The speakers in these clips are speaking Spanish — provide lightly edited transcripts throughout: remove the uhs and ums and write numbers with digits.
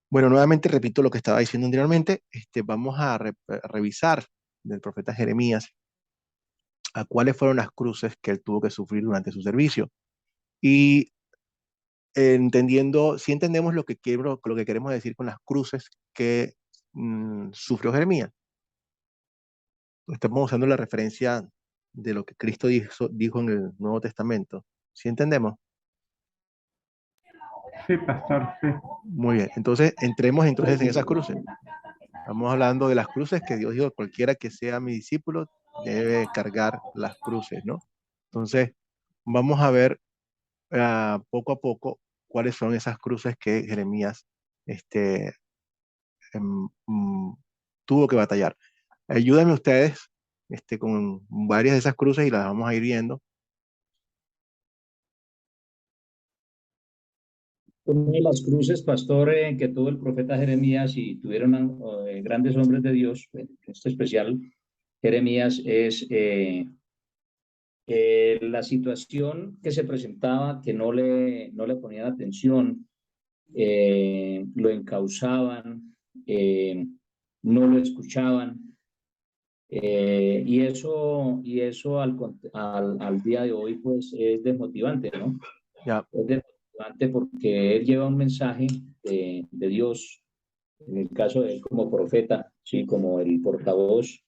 Bueno, nuevamente repito lo que estaba diciendo anteriormente. Vamos a revisar del profeta Jeremías a cuáles fueron las cruces que él tuvo que sufrir durante su servicio. Y entendiendo, si entendemos lo que queremos decir con las cruces que sufrió Jeremías. Estamos usando la referencia de lo que Cristo dijo en el Nuevo Testamento. ¿Sí entendemos? Sí, pastor, sí. Muy bien. Entonces, entremos entonces en esas cruces. Estamos hablando de las cruces que Dios dijo, cualquiera que sea mi discípulo debe cargar las cruces, ¿no? Entonces, vamos a ver poco a poco cuáles son esas cruces que Jeremías este, em, mm, tuvo que batallar. Ayúdenme ustedes con varias de esas cruces y las vamos a ir viendo. Una de las cruces, pastor, que tuvo el profeta Jeremías y tuvieron grandes hombres de Dios, en este especial Jeremías, es la situación que se presentaba, que no le ponían atención, lo encausaban, no lo escuchaban. Y eso al día de hoy, pues, es desmotivante, ¿no? Ya, Es desmotivante porque él lleva un mensaje de Dios, en el caso de él como profeta, sí, como el portavoz,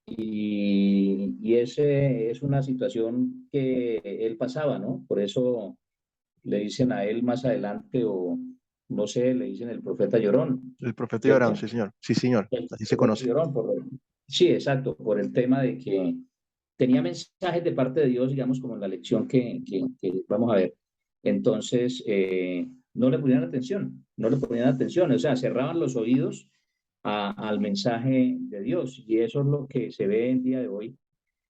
y ese es una situación que él pasaba, ¿no? Por eso le dicen a él más adelante, o no sé, le dicen el profeta llorón, el profeta Llorán, ¿cierto? sí, señor. Sí, señor. El Así se profeta conoce. llorón, sí, exacto, por el tema de que tenía mensajes de parte de Dios, digamos, como en la lección que vamos a ver. Entonces, no le ponían atención, no le ponían atención, o sea, cerraban los oídos al mensaje de Dios. Y eso es lo que se ve en día de hoy.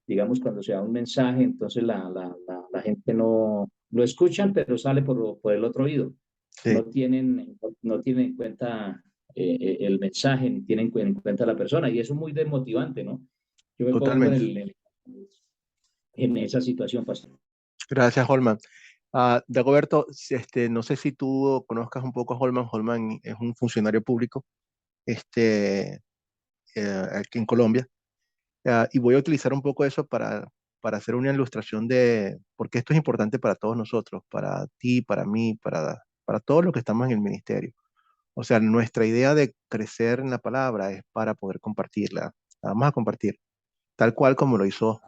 Digamos, cuando se da un mensaje, entonces la gente no lo escuchan, pero sale por el otro oído. Sí, No tienen en cuenta el mensaje, ni tienen en cuenta la persona. Y eso es muy desmotivante, ¿no? Yo me pongo totalmente. en esa situación, pastor. Gracias, Holman. Dagoberto, no sé si tú conozcas un poco a Holman. Holman es un funcionario público aquí en Colombia. Y voy a utilizar un poco eso para hacer una ilustración de por qué esto es importante para todos nosotros, para ti, para mí, para todos los que estamos en el ministerio. O sea, nuestra idea de crecer en la palabra es para poder compartirla. La vamos a compartir, tal cual como lo hizo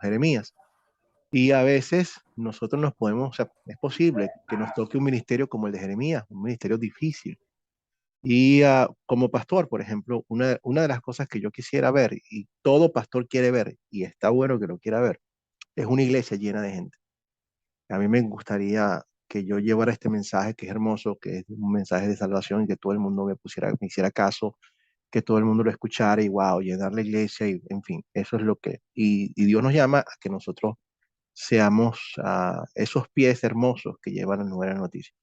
Jeremías. Y a veces nosotros nos podemos, o sea, es posible que nos toque un ministerio como el de Jeremías, un ministerio difícil. Y como pastor, por ejemplo, una de las cosas que yo quisiera ver, y todo pastor quiere ver, y está bueno que lo quiera ver, es una iglesia llena de gente. A mí me gustaría que yo llevara este mensaje que es hermoso, que es un mensaje de salvación, y que todo el mundo me hiciera caso, que todo el mundo lo escuchara y wow, llenar la iglesia, y en fin, eso es lo que, y Dios nos llama a que nosotros seamos esos pies hermosos que llevan las nuevas noticias.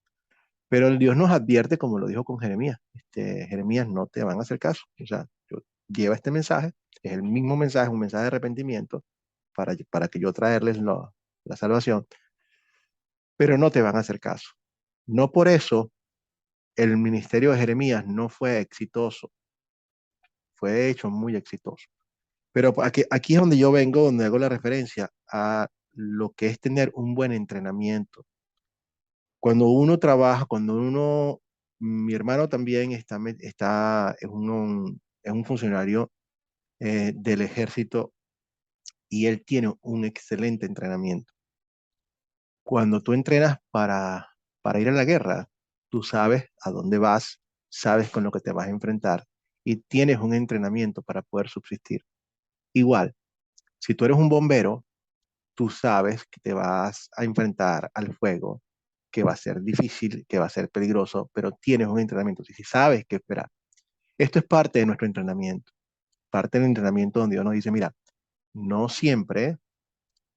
Pero el Dios nos advierte, como lo dijo con Jeremías, Jeremías, no te van a hacer caso. O sea, lleva este mensaje, es el mismo mensaje, un mensaje de arrepentimiento para que yo traerles la salvación, pero no te van a hacer caso. No por eso el ministerio de Jeremías no fue exitoso, fue hecho muy exitoso. Pero aquí es donde yo vengo, donde hago la referencia a lo que es tener un buen entrenamiento. Cuando uno trabaja, mi hermano también es un funcionario del ejército y él tiene un excelente entrenamiento. Cuando tú entrenas para ir a la guerra, tú sabes a dónde vas, sabes con lo que te vas a enfrentar y tienes un entrenamiento para poder subsistir. Igual, si tú eres un bombero, tú sabes que te vas a enfrentar al fuego, que va a ser difícil, que va a ser peligroso, pero tienes un entrenamiento, si sabes qué esperar. Esto es parte de nuestro entrenamiento, parte del entrenamiento donde Dios nos dice, mira, no siempre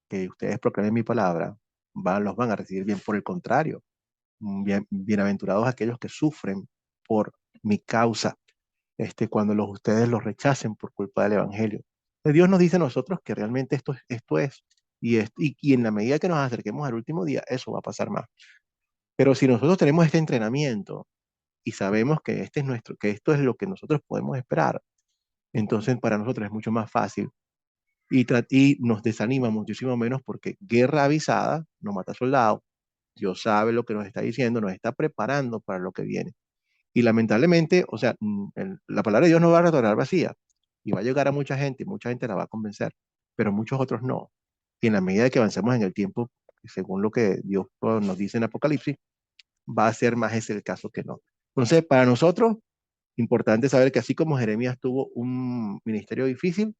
que ustedes proclamen mi palabra los van a recibir bien, por el contrario, bienaventurados aquellos que sufren por mi causa, cuando ustedes los rechacen por culpa del Evangelio. Dios nos dice a nosotros que realmente esto es y en la medida que nos acerquemos al último día, eso va a pasar más. Pero si nosotros tenemos este entrenamiento y sabemos que este es nuestro, que esto es lo que nosotros podemos esperar, entonces para nosotros es mucho más fácil y nos desanima muchísimo menos porque guerra avisada no mata soldados. Dios sabe lo que nos está diciendo, nos está preparando para lo que viene. Y lamentablemente, o sea, la palabra de Dios no va a retornar vacía y va a llegar a mucha gente la va a convencer, pero muchos otros no. Y en la medida de que avancemos en el tiempo, según lo que Dios nos dice en Apocalipsis, va a ser más ese el caso que no. Entonces, para nosotros, importante saber que así como Jeremías tuvo un ministerio difícil,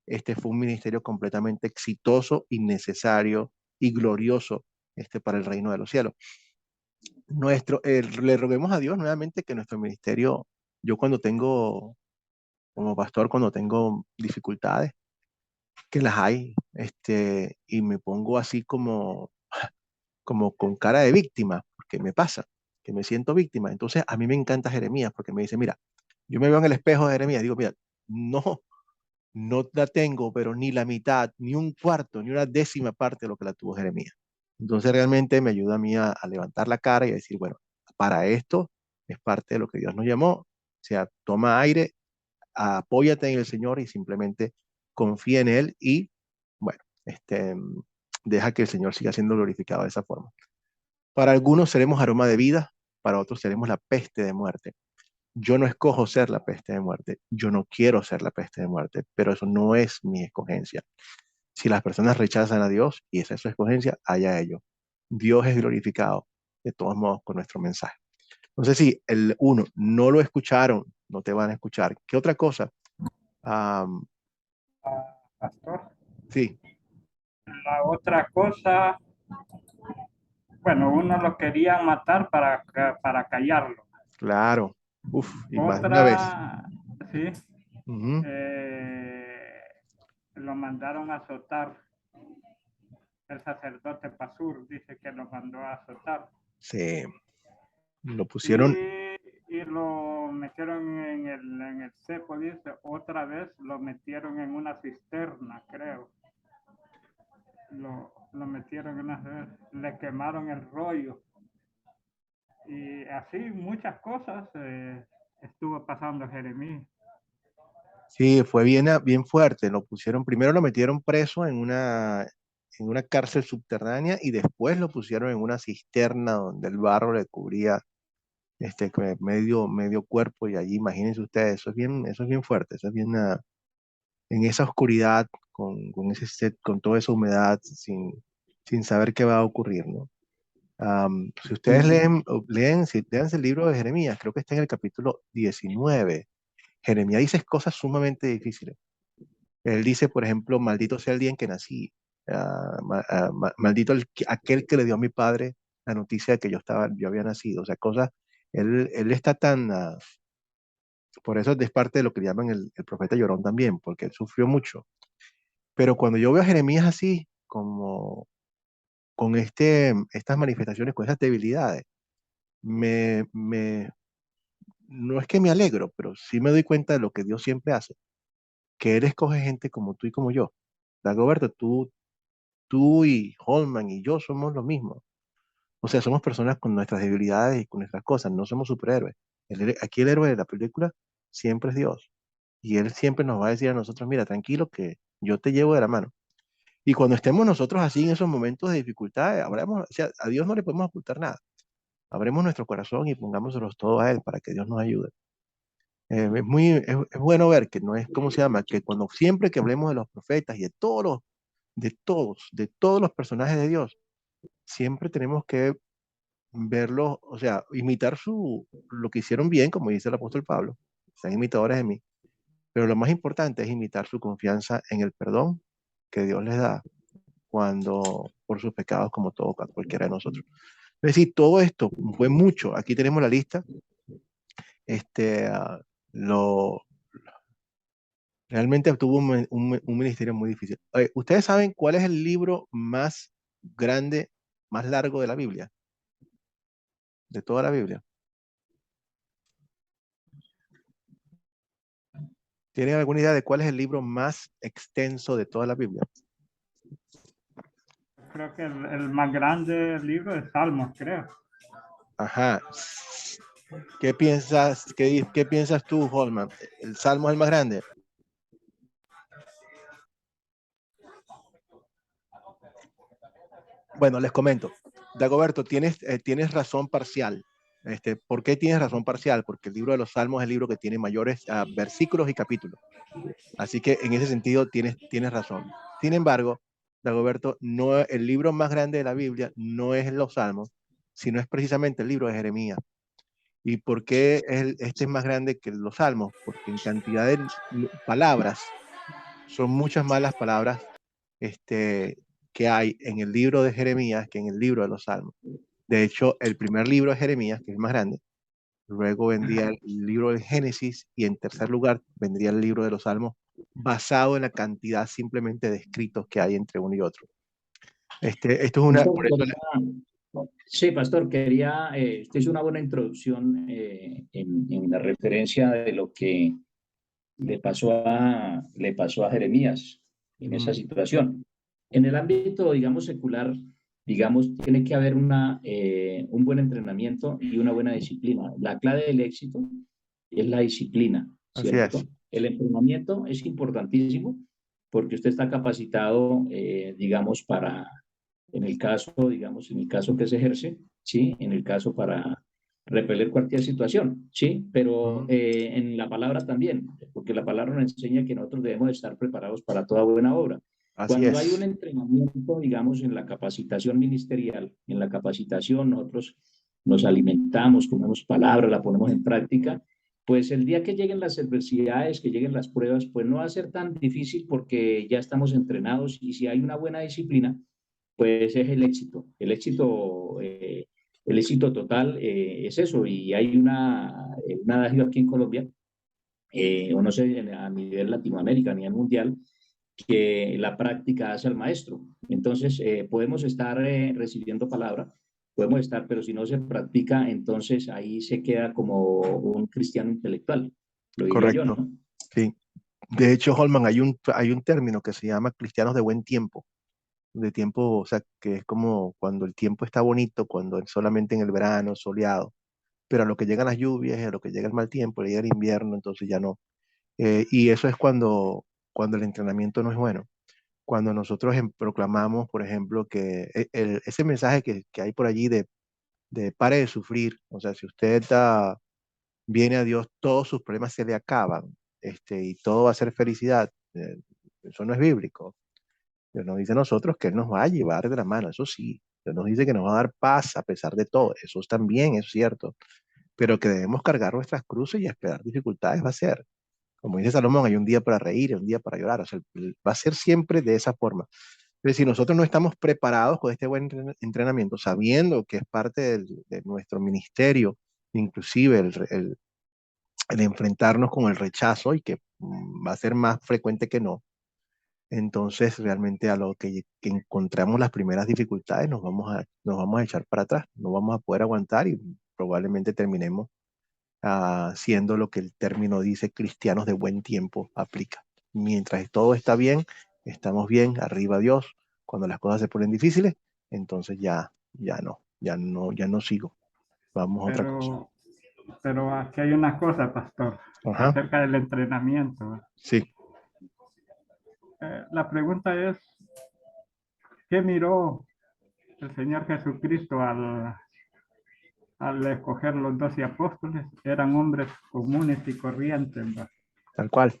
este fue un ministerio completamente exitoso y necesario y glorioso para el reino de los cielos. Le roguemos a Dios nuevamente que nuestro ministerio, yo cuando tengo, como pastor, cuando tengo dificultades, que las hay, y me pongo así como con cara de víctima, porque me pasa, que me siento víctima. Entonces, a mí me encanta Jeremías, porque me dice, mira, yo me veo en el espejo de Jeremías, digo, mira, no, no la tengo, pero ni la mitad, ni un cuarto, ni una décima parte de lo que la tuvo Jeremías. Entonces, realmente me ayuda a mí a levantar la cara y a decir, bueno, para esto es parte de lo que Dios nos llamó. O sea, toma aire, apóyate en el Señor y simplemente confía en Él y, bueno, deja que el Señor siga siendo glorificado de esa forma. Para algunos seremos aroma de vida, para otros seremos la peste de muerte. Yo no escojo ser la peste de muerte, yo no quiero ser la peste de muerte, pero eso no es mi escogencia. Si las personas rechazan a Dios y esa es su escogencia, allá ellos. Dios es glorificado de todos modos con nuestro mensaje. Entonces, si el uno no lo escucharon, no te van a escuchar. ¿Qué otra cosa? Um, Pastor. sí, La otra cosa, bueno, uno lo quería matar para callarlo. claro. Uf, y más de una vez. Otra, sí, Ujú. lo mandaron a azotar. El sacerdote Pasur dice que lo mandó a azotar. Sí, lo Y, pusieron. y lo metieron en el cepo, dice, otra vez lo metieron en una cisterna, creo. Lo metieron en una, le quemaron el rollo. Y así muchas cosas estuvo pasando Jeremías. Sí, fue bien, bien fuerte. Lo pusieron, primero lo metieron preso en una cárcel subterránea y después lo pusieron en una cisterna donde el barro le cubría medio cuerpo y allí, imagínense ustedes, eso es bien fuerte, eso es bien en esa oscuridad, con ese set, con toda esa humedad, sin saber qué va a ocurrir, ¿no? Si ustedes léanse el libro de Jeremías, creo que está en el capítulo 19. Jeremías dice cosas sumamente difíciles. Él dice, por ejemplo, maldito sea el día en que nací, maldito aquel que le dio a mi padre la noticia de que yo había nacido, o sea, cosas, él está tan, por eso es parte de lo que llaman el profeta llorón también, porque él sufrió mucho. Pero cuando yo veo a Jeremías así, como con estas manifestaciones, con esas debilidades, no es que me alegro, pero sí me doy cuenta de lo que Dios siempre hace, que Él escoge gente como tú y como yo. Dagoberto, tú y Holman y yo somos lo mismo. O sea, somos personas con nuestras debilidades y con nuestras cosas, no somos superhéroes. Aquí el héroe de la película siempre es Dios. Y Él siempre nos va a decir a nosotros, mira, tranquilo que yo te llevo de la mano. Y cuando estemos nosotros así en esos momentos de dificultad, o sea, a Dios no le podemos ocultar nada. Abremos nuestro corazón y pongámoselos todo a Él para que Dios nos ayude. Es bueno ver que no es, ¿cómo se llama? Que cuando siempre que hablemos de los profetas y de todos los personajes de Dios, siempre tenemos que verlos, o sea, imitar lo que hicieron bien, como dice el apóstol Pablo, sean imitadores de mí, pero lo más importante es imitar su confianza en el perdón que Dios les da cuando por sus pecados, como todo cualquiera de nosotros. Es decir, todo esto fue mucho. Aquí tenemos la lista. Este, ah, lo, realmente tuvo un ministerio muy difícil. ¿Ustedes saben cuál es el libro más grande, más largo de la Biblia? De toda la Biblia. ¿Tienen alguna idea de cuál es el libro más extenso de toda la Biblia? creo que el más grande libro es Salmos, creo. Ajá. ¿Qué piensas tú, Holman? ¿El Salmo es el más grande? Bueno, les comento. Dagoberto, tienes razón parcial. ¿Por qué tienes razón parcial? Porque el libro de los Salmos es el libro que tiene mayores versículos y capítulos. Así que en ese sentido tienes razón. Sin embargo, Dagoberto, no, el libro más grande de la Biblia no es los Salmos, sino es precisamente el libro de Jeremías. ¿Y por qué este es más grande que los Salmos? Porque en cantidad de palabras, son muchas más las palabras que hay en el libro de Jeremías que en el libro de los Salmos. De hecho, el primer libro de Jeremías, que es el más grande, luego vendría el libro del Génesis y en tercer lugar vendría el libro de los Salmos, basado en la cantidad simplemente de escritos que hay entre uno y otro. Esto es una... Por eso Sí, pastor, quería, usted hizo una buena introducción en la referencia de lo que le pasó a Jeremías en esa situación. En el ámbito, digamos, secular, digamos, tiene que haber un buen entrenamiento y una buena disciplina. La clave del éxito es la disciplina, Así es. ¿cierto? El entrenamiento es importantísimo porque usted está capacitado, digamos, para, en el caso, digamos, en el caso que se ejerce, ¿sí? En el caso para repeler cualquier situación, ¿sí? Pero en la palabra también, porque la palabra nos enseña que nosotros debemos estar preparados para toda buena obra. Así Cuando hay un es. entrenamiento, digamos, en la capacitación ministerial, en la capacitación nosotros nos alimentamos, comemos palabra, la ponemos en práctica, pues el día que lleguen las adversidades, que lleguen las pruebas, pues no va a ser tan difícil porque ya estamos entrenados y si hay una buena disciplina, pues es el éxito. El éxito total es eso. Y hay un adagio aquí en Colombia, o no sé, a nivel Latinoamérica, a nivel mundial, que la práctica hace al maestro. Entonces, podemos estar recibiendo palabra, podemos estar, pero si no se practica, entonces ahí se queda como un cristiano intelectual, lo diría yo, Correcto. ¿no? Sí. De hecho, Holman, hay un término que se llama cristianos de buen tiempo. De tiempo, o sea, que es como cuando el tiempo está bonito, cuando es solamente en el verano, soleado, pero a lo que llegan las lluvias, a lo que llega el mal tiempo, llega el invierno, entonces ya no. Y eso es cuando el entrenamiento no es bueno. Cuando nosotros proclamamos, por ejemplo, que ese mensaje que hay por allí de pare de sufrir, o sea, si usted viene a Dios, todos sus problemas se le acaban, y todo va a ser felicidad. Eso no es bíblico. Dios nos dice a nosotros que Él nos va a llevar de la mano, eso sí. Dios nos dice que nos va a dar paz a pesar de todo, eso también es cierto, pero que debemos cargar nuestras cruces y esperar dificultades va a ser. Como dice Salomón, hay un día para reír y un día para llorar, o sea, va a ser siempre de esa forma. Pero si nosotros no estamos preparados con este buen entrenamiento, sabiendo que es parte de nuestro ministerio, inclusive el enfrentarnos con el rechazo y que va a ser más frecuente que no, entonces realmente a lo que encontramos las primeras dificultades nos vamos a echar para atrás, no vamos a poder aguantar y probablemente terminemos siendo lo que el término dice cristianos de buen tiempo aplica. Mientras todo está estamos bien, arriba Dios. Cuando las cosas se ponen difíciles, entonces ya no sigo. Vamos a otra cosa. Pero aquí hay una cosa, pastor, Ajá, acerca del entrenamiento. sí. La pregunta es, ¿qué miró el Señor Jesucristo al escoger los 12 apóstoles? Eran hombres comunes y corrientes, ¿verdad? Tal cual.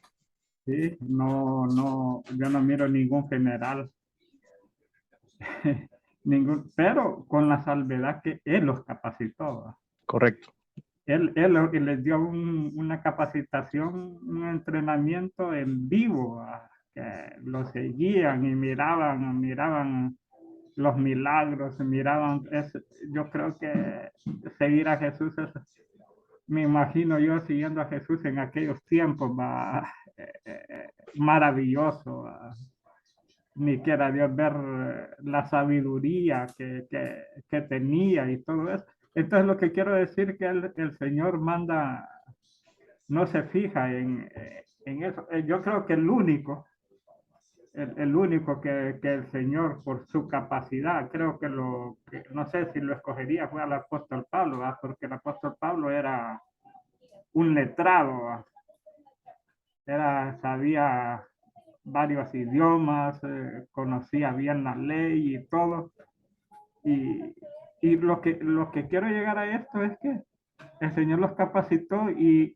Sí, no, no, yo no miro ningún general, pero con la salvedad que Él los capacitó, ¿verdad? Correcto. Él les dio una capacitación, un entrenamiento en vivo, que lo seguían y miraban los milagros, yo creo que seguir a Jesús me imagino yo siguiendo a Jesús en aquellos tiempos, va, maravilloso, va. Ni quiera Dios ver la sabiduría que tenía y todo eso. Entonces lo que quiero decir que el Señor manda, no se fija en eso. Yo creo que el único el único que el Señor, por su capacidad, creo que no sé si lo escogería, fue al apóstol Pablo, ¿verdad? Porque el apóstol Pablo era un letrado, ¿verdad? Sabía varios idiomas, conocía bien la ley y todo. Y, y lo que quiero llegar a esto es que el Señor los capacitó y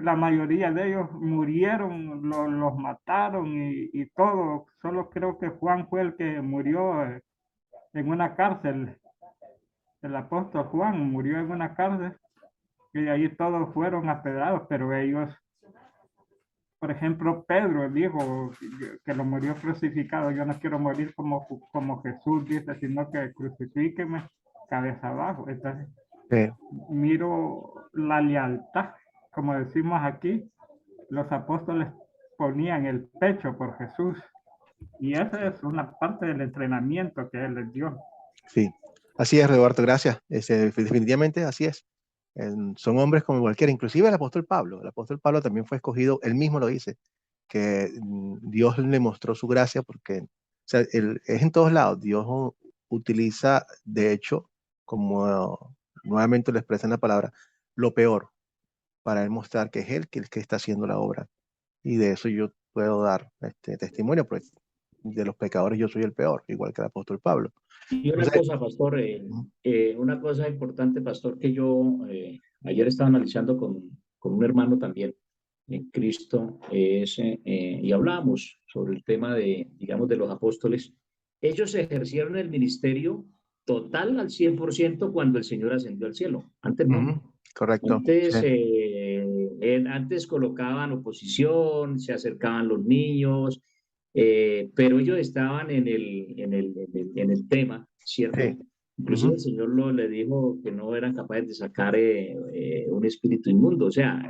la mayoría de ellos murieron, los mataron y todo. Solo creo que Juan fue el que murió en una cárcel. El apóstol Juan murió en una cárcel y ahí todos fueron apedrados, pero ellos, por ejemplo, Pedro dijo que lo murió crucificado. Yo no quiero morir como Jesús dice, sino que crucifíqueme cabeza abajo. Entonces, Sí. miro la lealtad, como decimos aquí, los apóstoles ponían el pecho por Jesús. Y esa es una parte del entrenamiento que Él les dio. Sí, así es, Roberto, gracias. Definitivamente así es. Son hombres como cualquiera, inclusive el apóstol Pablo también fue escogido, él mismo lo dice, que Dios le mostró su gracia porque, o sea, es en todos lados, Dios utiliza, de hecho, como nuevamente lo expresa en la palabra, lo peor para él mostrar que es él el que está haciendo la obra. Y de eso yo puedo dar testimonio, pues de los pecadores yo soy el peor, igual que el apóstol Pablo. Y una Entonces, cosa, pastor, una cosa importante, pastor, que yo ayer estaba analizando con un hermano también en Cristo, y hablábamos sobre el tema de, digamos, de los apóstoles. Ellos ejercieron el ministerio total al 100% cuando el Señor ascendió al cielo. Antes no. correcto. Antes, Sí. antes colocaban oposición, se acercaban los niños, pero ellos estaban en el tema, ¿cierto? Sí. Inclusive el Señor le dijo que no eran capaces de sacar un espíritu inmundo, o sea,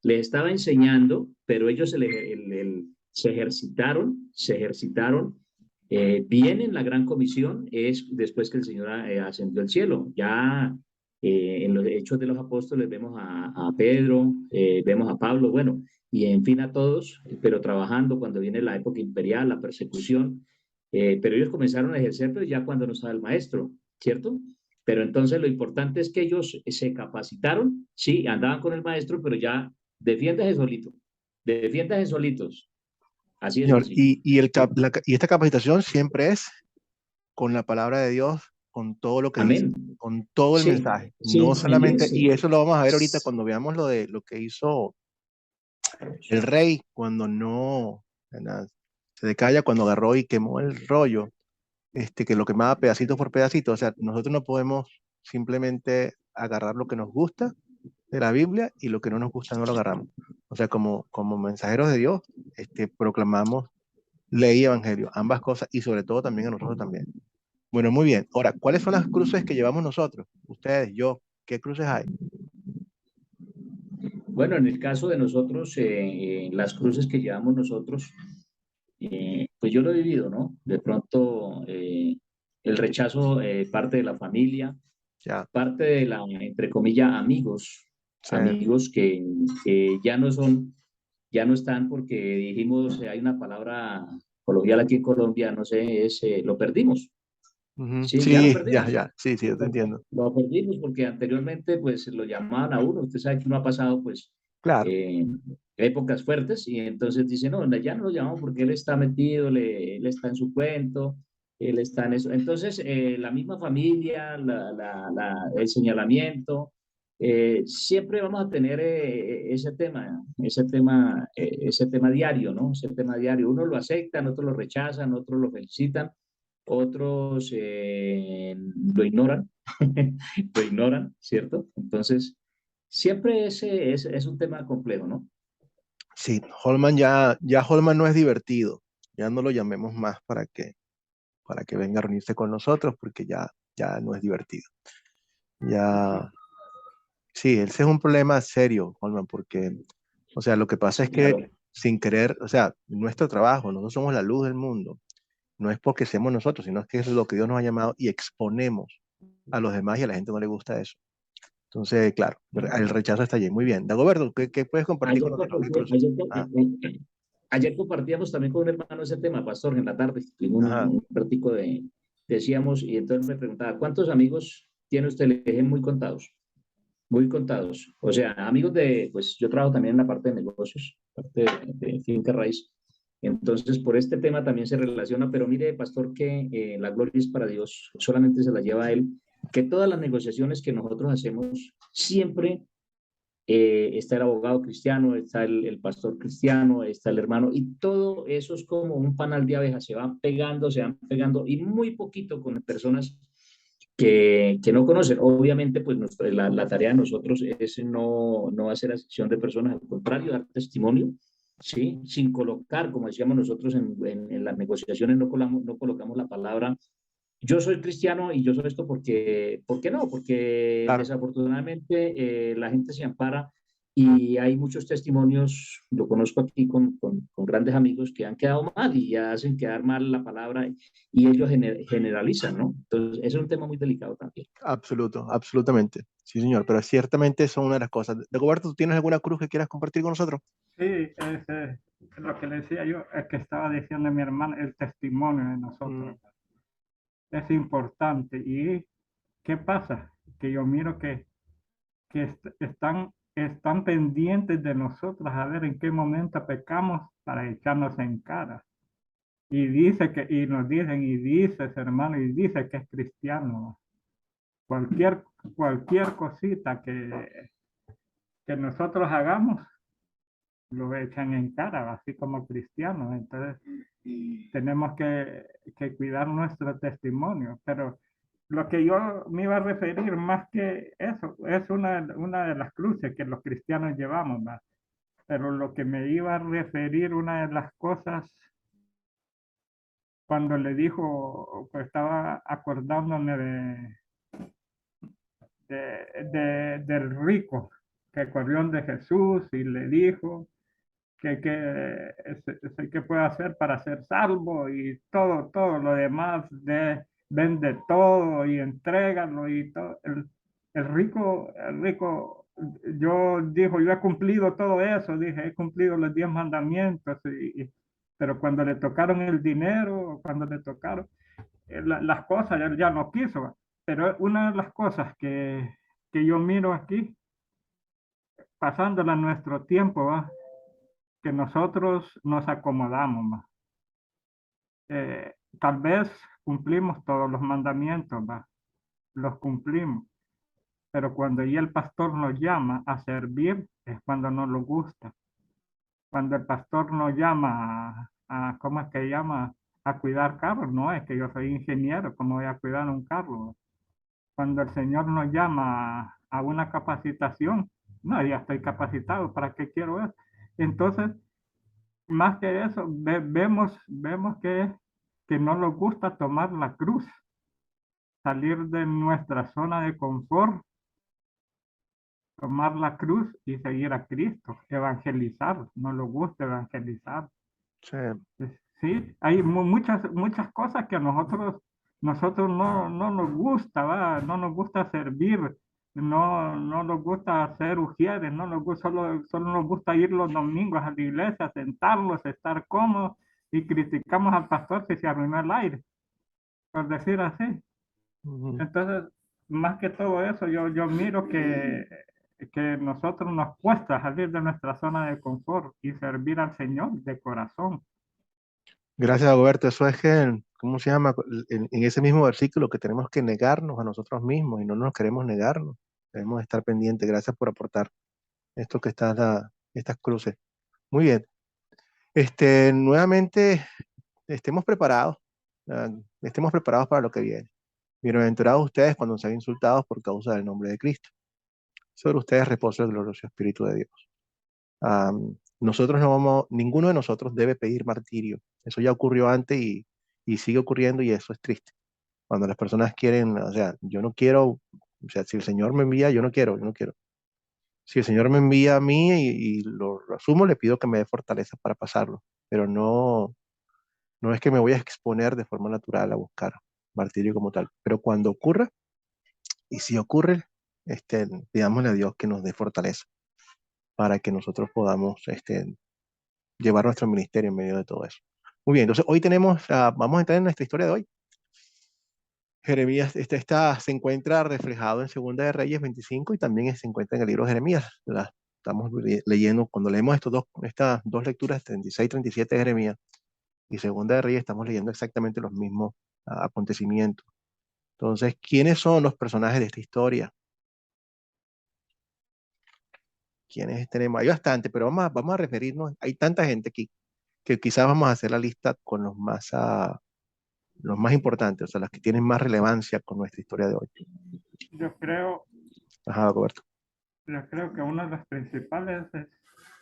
les estaba enseñando, pero ellos se ejercitaron bien en la gran comisión, es después que el Señor ascendió al cielo. Ya en los Hechos de los Apóstoles vemos a Pedro, vemos a Pablo, bueno, y en fin a todos, pero trabajando cuando viene la época imperial, la persecución, pero ellos comenzaron a ejercer, pero ya cuando no estaba el maestro, ¿cierto? Pero entonces lo importante es que ellos se capacitaron, sí, andaban con el maestro, pero ya defiéndase solito, defiéndase solitos, así es Señor, sencillo. y esta capacitación siempre es con la palabra de Dios, con todo lo que dice, Amén. con todo el Sí, mensaje, sí, no solamente, y sí. eso lo vamos a ver ahorita cuando veamos lo de lo que hizo el rey cuando no, ¿verdad? Se decalla cuando agarró y quemó el rollo, que lo quemaba pedacito por pedacito. O sea, nosotros no podemos simplemente agarrar lo que nos gusta de la Biblia y lo que no nos gusta no lo agarramos. O sea, como mensajeros de Dios, proclamamos ley y evangelio, ambas cosas, y sobre todo también a nosotros también. Bueno, muy bien. Ahora, ¿cuáles son las cruces que llevamos nosotros? Ustedes, yo, ¿qué cruces hay? Bueno, en el caso de nosotros, las cruces que llevamos nosotros, pues yo lo he vivido, ¿no? De pronto, el rechazo parte de la familia, Ya, parte de la, entre comillas, amigos, sí. amigos que ya no son, ya no están porque dijimos, hay una palabra coloquial aquí en Colombia, no sé, es lo perdimos. Sí, ya lo Sí, ya, perdimos. ya, sí, sí, yo te entiendo. Lo perdimos porque anteriormente pues lo llamaban a uno. Usted sabe que uno ha pasado pues Claro. eh, épocas fuertes y entonces dice, no, ya no lo llamamos porque él está metido, él está en su cuento, él está en eso. Entonces la misma familia, el señalamiento, siempre vamos a tener ese tema diario, ¿no? Ese tema diario. Uno lo aceptan, otros lo rechazan, otros lo felicitan, otros lo ignoran, lo ignoran, ¿cierto? Entonces, siempre es un tema complejo, ¿no? Sí, Holman ya Holman no es divertido. Ya no lo llamemos más para que venga a reunirse con nosotros porque ya no es divertido. Ya, sí, ese es un problema serio, Holman, porque, o sea, lo que pasa es que Claro. sin querer, o sea, nuestro trabajo, nosotros somos la luz del mundo, no es porque seamos nosotros, sino que es lo que Dios nos ha llamado y exponemos a los demás y a la gente no le gusta eso. Entonces, claro, el rechazo está allí. Muy bien. Dagoberto, ¿qué puedes compartir con Ayer te nosotros? ¿Qué conté, cruces? Ah, Ayer compartíamos también con un hermano ese tema, pastor, en la tarde, tuvimos Ajá. un ratico decíamos, y entonces me preguntaba, ¿cuántos amigos tiene usted? Le dije, muy contados, muy contados. O sea, amigos pues yo trabajo también en la parte de negocios, parte de finca raíz. Entonces, por este tema también se relaciona, pero mire, pastor, que la gloria es para Dios, solamente se la lleva a Él, que todas las negociaciones que nosotros hacemos siempre está el abogado cristiano, está el pastor cristiano, está el hermano, y todo eso es como un panal de abejas, se van pegando, y muy poquito con personas que no conocen. Obviamente, pues la tarea de nosotros es no hacer acepción de personas, al contrario, dar testimonio, ¿sí? Sin colocar, como decíamos nosotros en las negociaciones, no colocamos la palabra yo soy cristiano y yo soy esto ¿por qué no? Porque Claro, desafortunadamente la gente se ampara y hay muchos testimonios, lo conozco aquí con grandes amigos que han quedado mal y ya hacen quedar mal la palabra y ellos generalizan, ¿no? Entonces, eso es un tema muy delicado también. absolutamente. Sí, señor, pero ciertamente son una de las cosas. Dagoberto, ¿tú tienes alguna cruz que quieras compartir con nosotros? Sí, lo que le decía yo, es que estaba diciendo mi hermano, el testimonio de Mm, nosotros es importante. ¿Y qué pasa? Que yo miro están pendientes de nosotros a ver en qué momento pecamos para echarnos en cara. Y nos dicen, y dices, hermano, y dice que es cristiano. Cualquier, cualquier cosita que nosotros hagamos, lo echan en cara, así como cristianos. Entonces, tenemos que cuidar nuestro testimonio. Pero lo que yo me iba a referir más que eso, es una de las cruces que los cristianos llevamos, ¿va? Pero lo que me iba a referir, una de las cosas, cuando le dijo, pues estaba acordándome del rico que corrió de Jesús y le dijo que puede hacer para ser salvo y todo lo demás, vende todo y entrégalo y todo. El rico, yo he cumplido todo eso, dije, he cumplido los 10 mandamientos, pero cuando le tocaron el dinero, cuando le tocaron las cosas, él ya no quiso. Pero una de las cosas que yo miro aquí, pasándola nuestro tiempo, ¿va? Que nosotros nos acomodamos más. Tal vez cumplimos todos los mandamientos, ¿va? Los cumplimos, pero cuando ya el pastor nos llama a servir es cuando no nos gusta. Cuando el pastor nos llama ¿cómo es que llama? A cuidar carros, no es que yo soy ingeniero, ¿cómo voy a cuidar un carro? Cuando el Señor nos llama a una capacitación, no, ya estoy capacitado, ¿para qué quiero eso? Entonces, más que eso, vemos que no nos gusta tomar la cruz, salir de nuestra zona de confort, tomar la cruz y seguir a Cristo, evangelizar, no nos gusta evangelizar. sí, Sí, hay muchas cosas que a nosotros no nos gusta, ¿va? No nos gusta servir, no nos gusta ser ujieres, no nos gusta, solo nos gusta ir los domingos a la iglesia, sentarlos, estar cómodos y criticamos al pastor si se arruinó el aire, por decir así. ujú. Entonces, más que todo eso, yo miro que nosotros nos cuesta salir de nuestra zona de confort y servir al Señor de corazón. Gracias, Dagoberto. Eso es que, ¿cómo se llama? En ese mismo versículo que tenemos que negarnos a nosotros mismos y no nos queremos negarnos. Debemos estar pendientes. Gracias por aportar esto que está, estas cruces. Muy bien. Nuevamente, estemos preparados. ah, Estemos preparados para lo que viene. Bienaventurados ustedes cuando sean insultados por causa del nombre de Cristo. Sobre ustedes reposa el glorioso Espíritu de Dios. Nosotros no vamos, ninguno de nosotros debe pedir martirio. Eso ya ocurrió antes y sigue ocurriendo y eso es triste. Cuando las personas quieren, o sea, yo no quiero, o sea, si el Señor me envía, yo no quiero. Si el Señor me envía a mí y lo asumo, le pido que me dé fortaleza para pasarlo, pero no es que me voy a exponer de forma natural a buscar martirio como tal. Pero cuando ocurra, y si ocurre, pidámosle a Dios que nos dé fortaleza para que nosotros podamos llevar nuestro ministerio en medio de todo eso. Muy bien, entonces hoy tenemos, vamos a entrar en nuestra historia de hoy. Jeremías se encuentra reflejado en Segunda de Reyes 25 y también se encuentra en el libro de Jeremías. Estamos leyendo, cuando leemos estas dos lecturas, 36 y 37 de Jeremías y Segunda de Reyes, estamos leyendo exactamente los mismos acontecimientos. Entonces, ¿quiénes son los personajes de esta historia? ¿Quiénes tenemos? Hay bastante, pero vamos a referirnos, hay tanta gente aquí que quizás vamos a hacer la lista con los más importantes, o sea, las que tienen más relevancia con nuestra historia de hoy. Yo creo, Ajá, Roberto. yo creo que uno de los principales es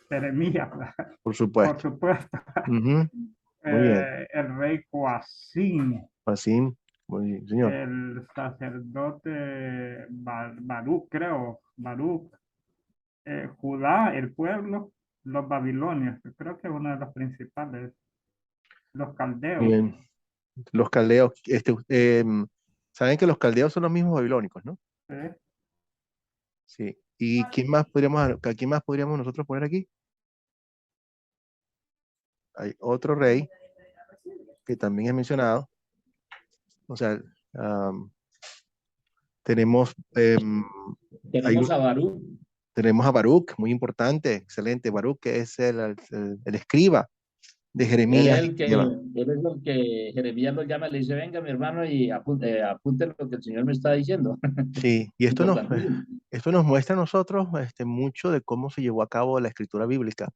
Jeremías, ¿verdad? Por Por supuesto. supuesto. Ujú. Muy bien. El rey Joacim, Así, muy bien, señor. el sacerdote Baruch, creo, Baruch, Judá, el pueblo, los babilonios, yo creo que es uno de los principales, los caldeos. Bien. Los caldeos, saben que los caldeos son los mismos babilónicos, ¿no? ¿Sí? Sí. ¿Y a quién más podríamos nosotros poner aquí? Hay otro rey que también es mencionado. O sea, am, tenemos, Tenemos a Barú, tenemos a Baruch, muy importante, excelente. Baruch, que es el escriba de él es Jeremías. el que, él es el que Jeremías lo llama, le dice, venga mi hermano y apunte lo que el Señor me está diciendo. Sí, y Importantísimo. esto nos muestra a nosotros mucho de cómo se llevó a cabo la escritura bíblica,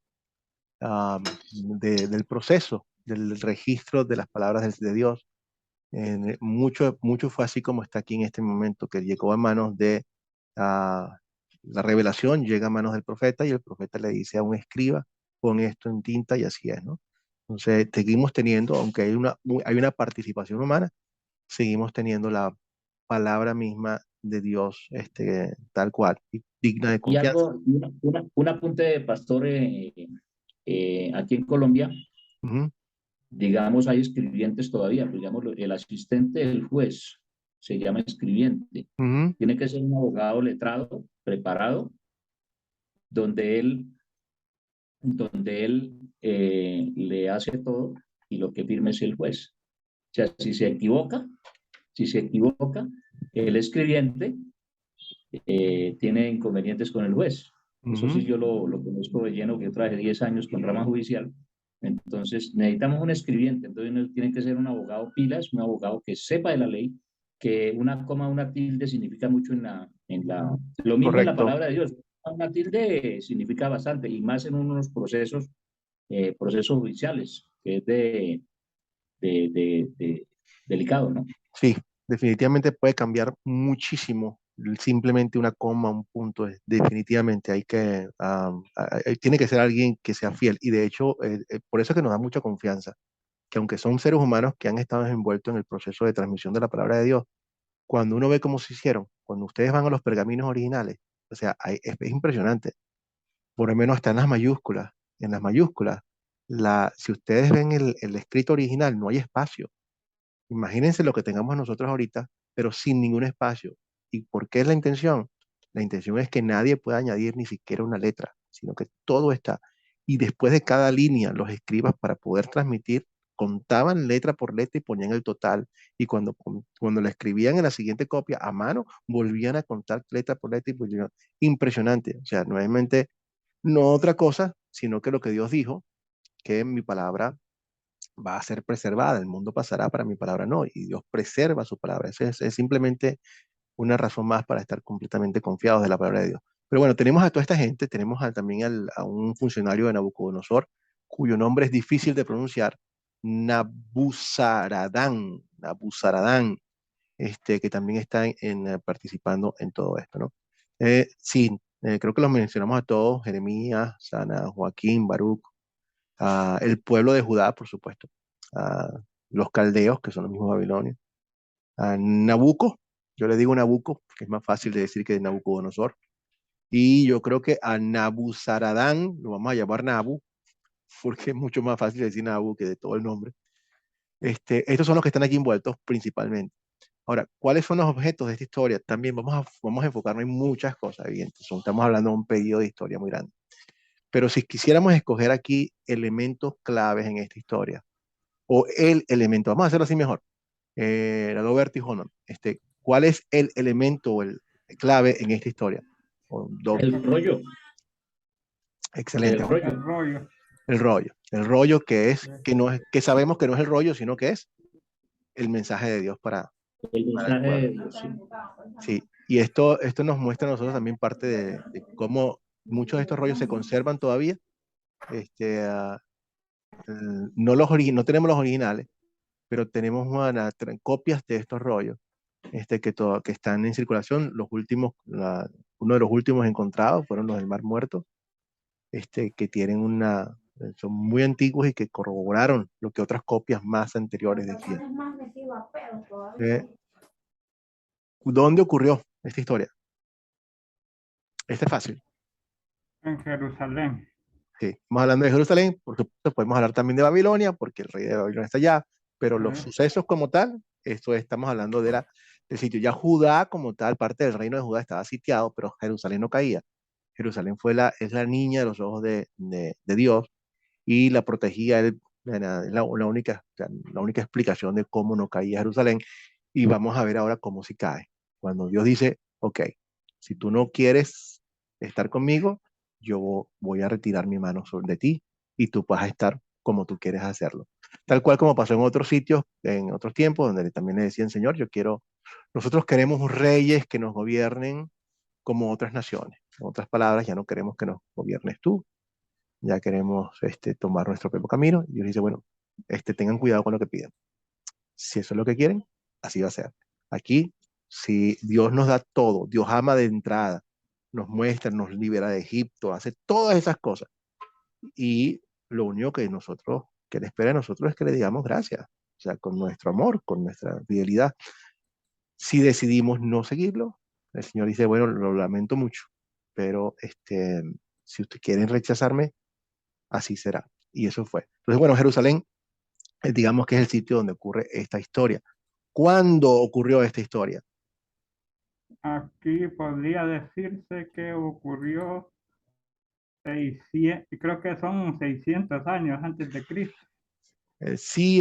del proceso, del registro de las palabras de Dios. Mucho fue así como está aquí en este momento, que llegó a manos de la revelación, llega a manos del profeta y el profeta le dice a un escriba, pon esto en tinta y así es, ¿no? Entonces, seguimos teniendo, aunque hay una participación humana, seguimos teniendo la palabra misma de Dios, tal cual, y digna de Y confianza. algo, un apunte de pastor aquí en Colombia, Ujú, digamos, hay escribientes todavía, pues, digamos, el asistente del juez se llama escribiente. ujú, Tiene que ser un abogado letrado, preparado, donde él le hace todo y lo que firme es el juez. O sea, si se equivoca, el escribiente tiene inconvenientes con el juez. Eso ujú. sí, yo lo conozco de lleno, que yo trabajé 10 años con rama judicial. Entonces, necesitamos un escribiente. Entonces, tiene que ser un abogado pilas, un abogado que sepa de la ley, que una coma, una tilde significa mucho lo mismo en la Correcto. palabra de Dios. Una tilde significa bastante, y más en unos procesos judiciales, que es de delicado, ¿no? Sí, definitivamente puede cambiar muchísimo. Simplemente una coma, un punto, definitivamente tiene que ser alguien que sea fiel. Y de hecho, por eso es que nos da mucha confianza, que aunque son seres humanos que han estado envueltos en el proceso de transmisión de la palabra de Dios, cuando uno ve cómo se hicieron, cuando ustedes van a los pergaminos originales, o sea, es impresionante. Por lo menos está en las mayúsculas. En las mayúsculas, si ustedes ven el escrito original, no hay espacio. Imagínense lo que tengamos nosotros ahorita, pero sin ningún espacio. ¿Y por qué es la intención? La intención es que nadie pueda añadir ni siquiera una letra, sino que todo está. Y después de cada línea, los escribas para poder transmitir contaban letra por letra y ponían el total. Y cuando la escribían en la siguiente copia a mano, volvían a contar letra por letra y impresionante. O sea, nuevamente, no otra cosa, sino que lo que Dios dijo, que mi palabra va a ser preservada, el mundo pasará, para mi palabra no, y Dios preserva su palabra. Eso es simplemente una razón más para estar completamente confiados de la palabra de Dios. Pero bueno, tenemos a toda esta gente, tenemos también a un funcionario de Nabucodonosor, cuyo nombre es difícil de pronunciar, Nabuzaradán, que también está participando en todo esto, ¿no? Sí, creo que los mencionamos a todos: Jeremías, Sana, Joaquín, Baruch, el pueblo de Judá, por supuesto, a los caldeos, que son los mismos babilonios, a Nabucco, yo le digo Nabucco, que es más fácil de decir que Nabucodonosor, y yo creo que a Nabuzaradán, lo vamos a llamar Nabu, porque es mucho más fácil decir Nabu que de todo el nombre. Estos son los que están aquí envueltos principalmente. Ahora, ¿cuáles son los objetos de esta historia? También vamos a enfocarnos en muchas cosas, evidentemente. Estamos hablando de un periodo de historia muy grande. Pero si quisiéramos escoger aquí elementos claves en esta historia, o el elemento, vamos a hacerlo así mejor, Dagoberto y Honan, ¿cuál es el elemento o el clave en esta historia? El rollo, Excelente, el rollo. El rollo. el rollo que es, que sabemos que no es el rollo, sino que es el mensaje de Dios El para el mensaje pueblo. de Dios, sí. Sí, y esto nos muestra a nosotros también parte de cómo muchos de estos rollos se conservan todavía. Este, ah, no tenemos los originales, pero tenemos copias de estos rollos que están en circulación. Uno de los últimos encontrados fueron los del Mar Muerto, que tienen son muy antiguos y que corroboraron lo que otras copias más anteriores decían. Eh, ¿Dónde ocurrió esta historia? Este es fácil. En Jerusalén. Sí, estamos hablando de Jerusalén, por supuesto, podemos hablar también de Babilonia, porque el rey de Babilonia está allá, pero los sucesos como tal, estamos hablando del sitio. Ya Judá como tal, parte del reino de Judá estaba sitiado, pero Jerusalén no caía. Jerusalén es la niña de los ojos de Dios y la protegía él, la única explicación de cómo no caía Jerusalén. Y vamos a ver ahora cómo sí cae. Cuando Dios dice, ok, si tú no quieres estar conmigo, yo voy a retirar mi mano de ti y tú vas a estar como tú quieres hacerlo. Tal cual como pasó en otros sitios, en otros tiempos, donde también le decían, Señor, nosotros queremos reyes que nos gobiernen como otras naciones. En otras palabras, ya no queremos que nos gobiernes tú, ya queremos tomar nuestro propio camino. Y Dios dice, bueno, tengan cuidado con lo que piden. Si eso es lo que quieren, así va a ser. Aquí, si Dios nos da todo, Dios ama de entrada, nos muestra, nos libera de Egipto, hace todas esas cosas. Y lo único que le espera a nosotros es que le digamos gracias, o sea, con nuestro amor, con nuestra fidelidad. Si decidimos no seguirlo, el Señor dice, bueno, lo lamento mucho, pero si ustedes quieren rechazarme, así será. Y eso fue. Entonces, bueno, Jerusalén, digamos que es el sitio donde ocurre esta historia. ¿Cuándo ocurrió esta historia? Aquí podría decirse que ocurrió 600, creo que son 600 años antes de Cristo. Sí,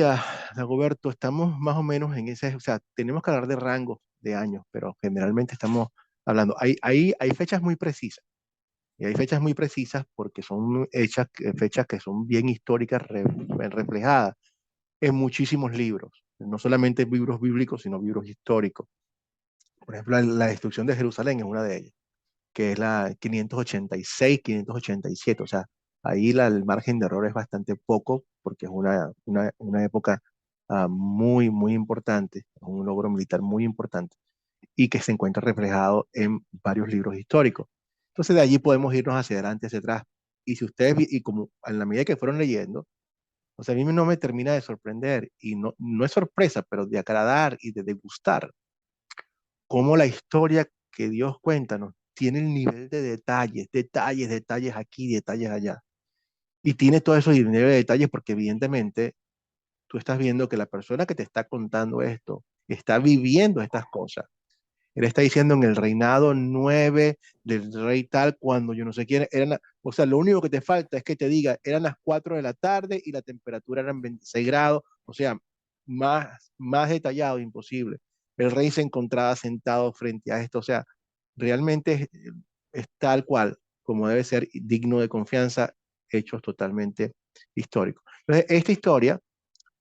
Dagoberto, estamos más o menos en ese, o sea, tenemos que hablar de rangos de años, pero generalmente estamos hablando, hay fechas muy precisas, y hay fechas muy precisas porque son fechas que son bien históricas, reflejadas en muchísimos libros, no solamente libros bíblicos, sino libros históricos. Por ejemplo, la destrucción de Jerusalén es una de ellas, que es la 586, 587. O sea, ahí el margen de error es bastante poco porque es una época muy, muy importante, un logro militar muy importante y que se encuentra reflejado en varios libros históricos. Entonces de allí podemos irnos hacia adelante, hacia atrás. Y si ustedes, y como en la medida que fueron leyendo, o sea, a mí no me termina de sorprender y no es sorpresa, pero de agradar y de degustar cómo la historia que Dios cuenta nos tiene el nivel de detalles, detalles, detalles aquí, detalles allá. Y tiene todos esos niveles de detalles porque evidentemente tú estás viendo que la persona que te está contando esto está viviendo estas cosas. Él está diciendo en el reinado 9 del rey tal, cuando yo no sé quién, o sea, lo único que te falta es que te diga, eran las 4 de la tarde y la temperatura eran 26 grados, o sea, más detallado, imposible. El rey se encontraba sentado frente a esto, o sea, realmente es tal cual, como debe ser, digno de confianza, hechos totalmente históricos. Entonces, esta historia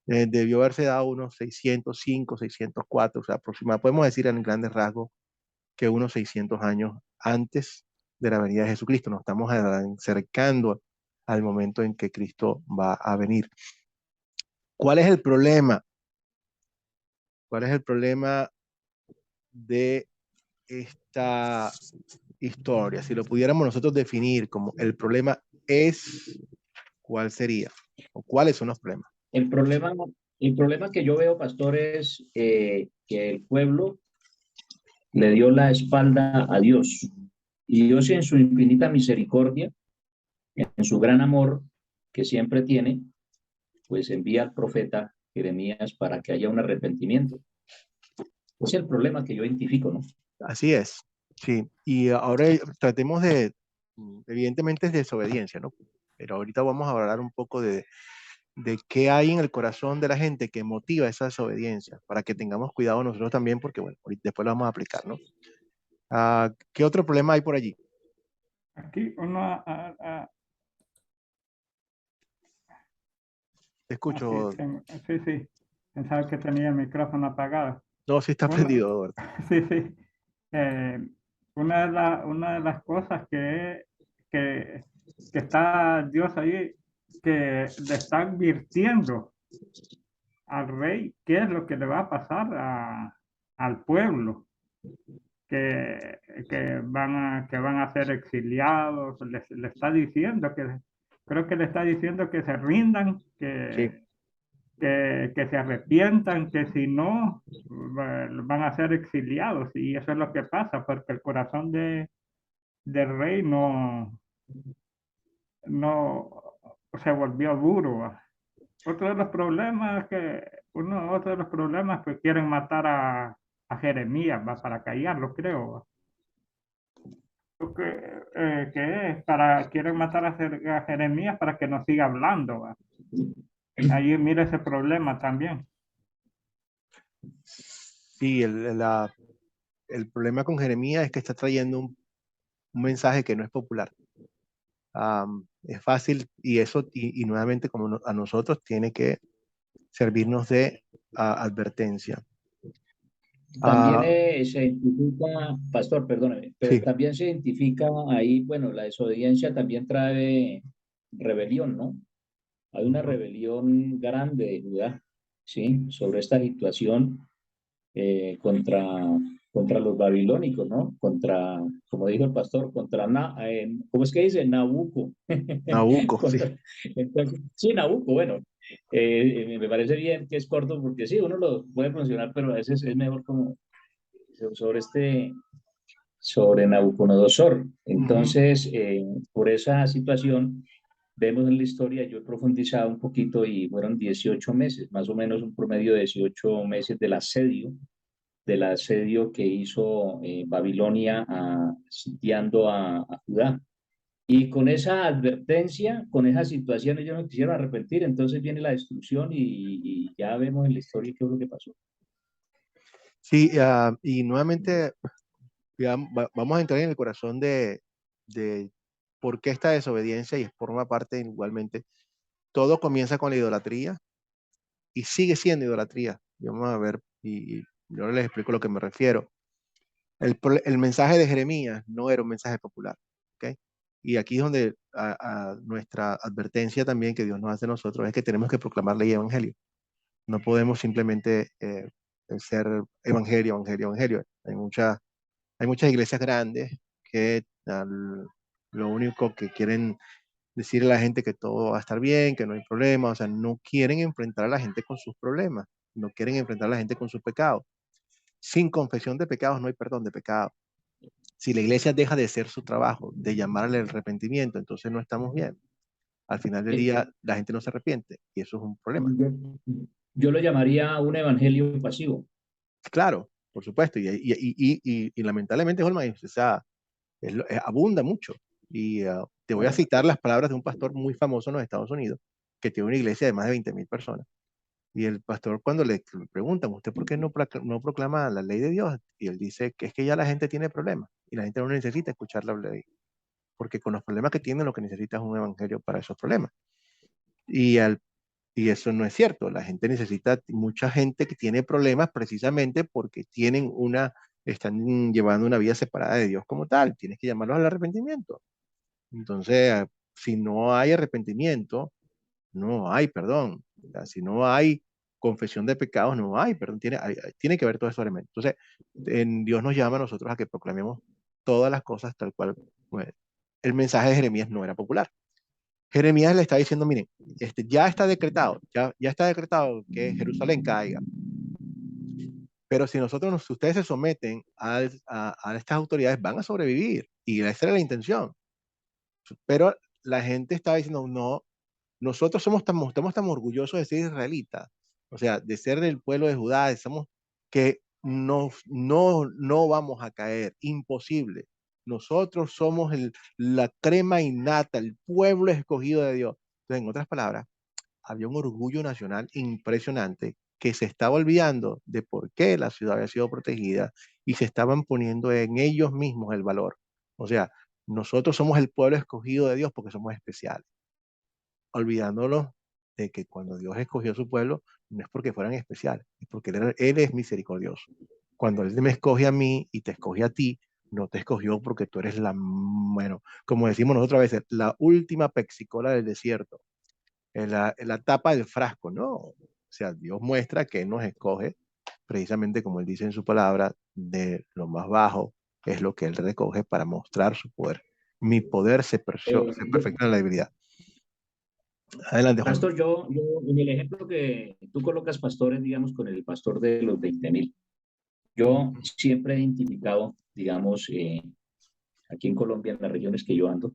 debió haberse dado unos 605, 604, o sea, aproximadamente, podemos decir en grandes rasgos, que unos 600 años antes de la venida de Jesucristo. Nos estamos acercando al momento en que Cristo va a venir. ¿Cuál es el problema? ¿Cuál es el problema de esta historia? Si lo pudiéramos nosotros definir como el problema es, ¿cuál sería? ¿O cuáles son los problemas? El problema, el problema que yo veo, pastor, es que el pueblo le dio la espalda a Dios. Y Dios en su infinita misericordia, en su gran amor que siempre tiene, pues envía al profeta Jeremías para que haya un arrepentimiento. Ese es el problema que yo identifico, ¿no? Así es, sí. Y ahora tratemos Evidentemente es desobediencia, ¿no? Pero ahorita vamos a hablar un poco de qué hay en el corazón de la gente que motiva esa desobediencia, para que tengamos cuidado nosotros también, porque bueno, después lo vamos a aplicar, ¿no? ¿Qué otro problema hay por allí? Aquí uno, Te así, escucho. sí, sí, pensaba que tenía el micrófono apagado. No, sí está Uno, prendido, Eduardo. sí, sí. Eh, una de las cosas que, que está Dios ahí, que le está advirtiendo al rey qué es lo que le va a pasar al pueblo, que, que van a ser exiliados, le está diciendo creo que le está diciendo que se rindan, Sí, que se arrepientan, que si no van a ser exiliados. Y eso es lo que pasa, porque el corazón del rey no se volvió duro. ¿Va? Otro de los problemas otro de los problemas que quieren matar a Jeremías, ¿va? Para callarlo, creo. ¿Va? Que es quieren matar a Jeremías para que no siga hablando. ¿Va? Ahí mira ese problema también. sí, el problema con Jeremías es que está trayendo un mensaje que no es popular. Es fácil y eso, y nuevamente como a nosotros tiene que servirnos de advertencia. También Ah, se identifica, pastor, perdóneme, pero sí, también se identifica ahí, bueno, la desobediencia también trae rebelión, ¿no? Hay una rebelión grande de Judá, ¿sí? Sobre esta situación contra los babilónicos, ¿no? Como dijo el pastor, ¿cómo es que dice? Nabucco. Nabucco, sí. Sí, Nabucco, bueno, me parece bien que es corto porque sí, uno lo puede funcionar, pero a veces es mejor como sobre sobre Nabucodonosor. Ujú. Entonces, por esa situación, vemos en la historia, yo he profundizado un poquito y fueron 18 meses, más o menos un promedio de 18 meses del asedio que hizo Babilonia sitiando a Judá. Y con esa advertencia, con esa situación, ellos no quisieron arrepentir, entonces viene la destrucción y ya vemos en la historia qué es lo que pasó. Sí, y nuevamente vamos a entrar en el corazón de por qué esta desobediencia y forma parte igualmente. Todo comienza con la idolatría y sigue siendo idolatría. Y vamos a ver, y yo les explico a lo que me refiero. El mensaje de Jeremías no era un mensaje popular, ¿ok? Y aquí es donde nuestra advertencia también que Dios nos hace a nosotros es que tenemos que proclamar el evangelio. No podemos simplemente ser evangelio, evangelio, evangelio. Hay muchas iglesias grandes que lo único que quieren decirle a la gente que todo va a estar bien, que no hay problema, o sea, no quieren enfrentar a la gente con sus problemas, no quieren enfrentar a la gente con sus pecados. Sin confesión de pecados no hay perdón de pecados. Si la iglesia deja de hacer su trabajo, de llamarle al arrepentimiento, entonces no estamos bien. Al final del Eh, día, la gente no se arrepiente y eso es un problema. yo, yo lo llamaría un evangelio pasivo. Claro, por supuesto, y lamentablemente, Holman, o sea, abunda mucho. Y te voy a citar las palabras de un pastor muy famoso en los Estados Unidos, que tiene una iglesia de más de 20.000 personas. Y el pastor, cuando le preguntan, ¿usted por qué no proclama la ley de Dios? Y él dice que es que ya la gente tiene problemas y la gente no necesita escuchar la ley, porque con los problemas que tienen, lo que necesita es un evangelio para esos problemas. Y, y eso no es cierto. La gente necesita, mucha gente que tiene problemas precisamente porque están llevando una vida separada de Dios como tal. Tienes que llamarlos al arrepentimiento. Entonces, si no hay arrepentimiento, no hay perdón. O sea, si no hay confesión de pecados, no hay perdón. Tiene que haber todos esos elementos. Entonces, Dios nos llama a nosotros a que proclamemos todas las cosas tal cual. Pues, el mensaje de Jeremías no era popular. Jeremías le está diciendo, miren, ya está decretado, ya está decretado que Jerusalén caiga. Pero si ustedes se someten a estas autoridades, van a sobrevivir. Y esa era la intención. Pero la gente estaba diciendo, no, nosotros estamos tan orgullosos de ser israelitas, o sea, de ser del pueblo de Judá, que no vamos a caer, imposible. nosotros somos la crema innata, el pueblo escogido de Dios. Entonces, en otras palabras, había un orgullo nacional impresionante que se estaba olvidando de por qué la ciudad había sido protegida y se estaban poniendo en ellos mismos el valor. O sea, nosotros somos el pueblo escogido de Dios porque somos especiales, olvidándonos de que cuando Dios escogió a su pueblo, no es porque fueran especiales, es porque Él es misericordioso. Cuando Él me escoge a mí y te escoge a ti, no te escogió porque tú eres bueno, como decimos nosotros a veces, la última pexicola del desierto, en la tapa del frasco, ¿no? O sea, Dios muestra que Él nos escoge, precisamente como Él dice en su palabra, de lo más bajo es lo que Él recoge para mostrar su poder. Mi poder se Yo, perfecciona en la debilidad. Adelante, Juan. Pastor, en el ejemplo que tú colocas pastores, digamos, con el pastor de los 20.000, yo siempre he identificado, digamos, aquí en Colombia, en las regiones que yo ando,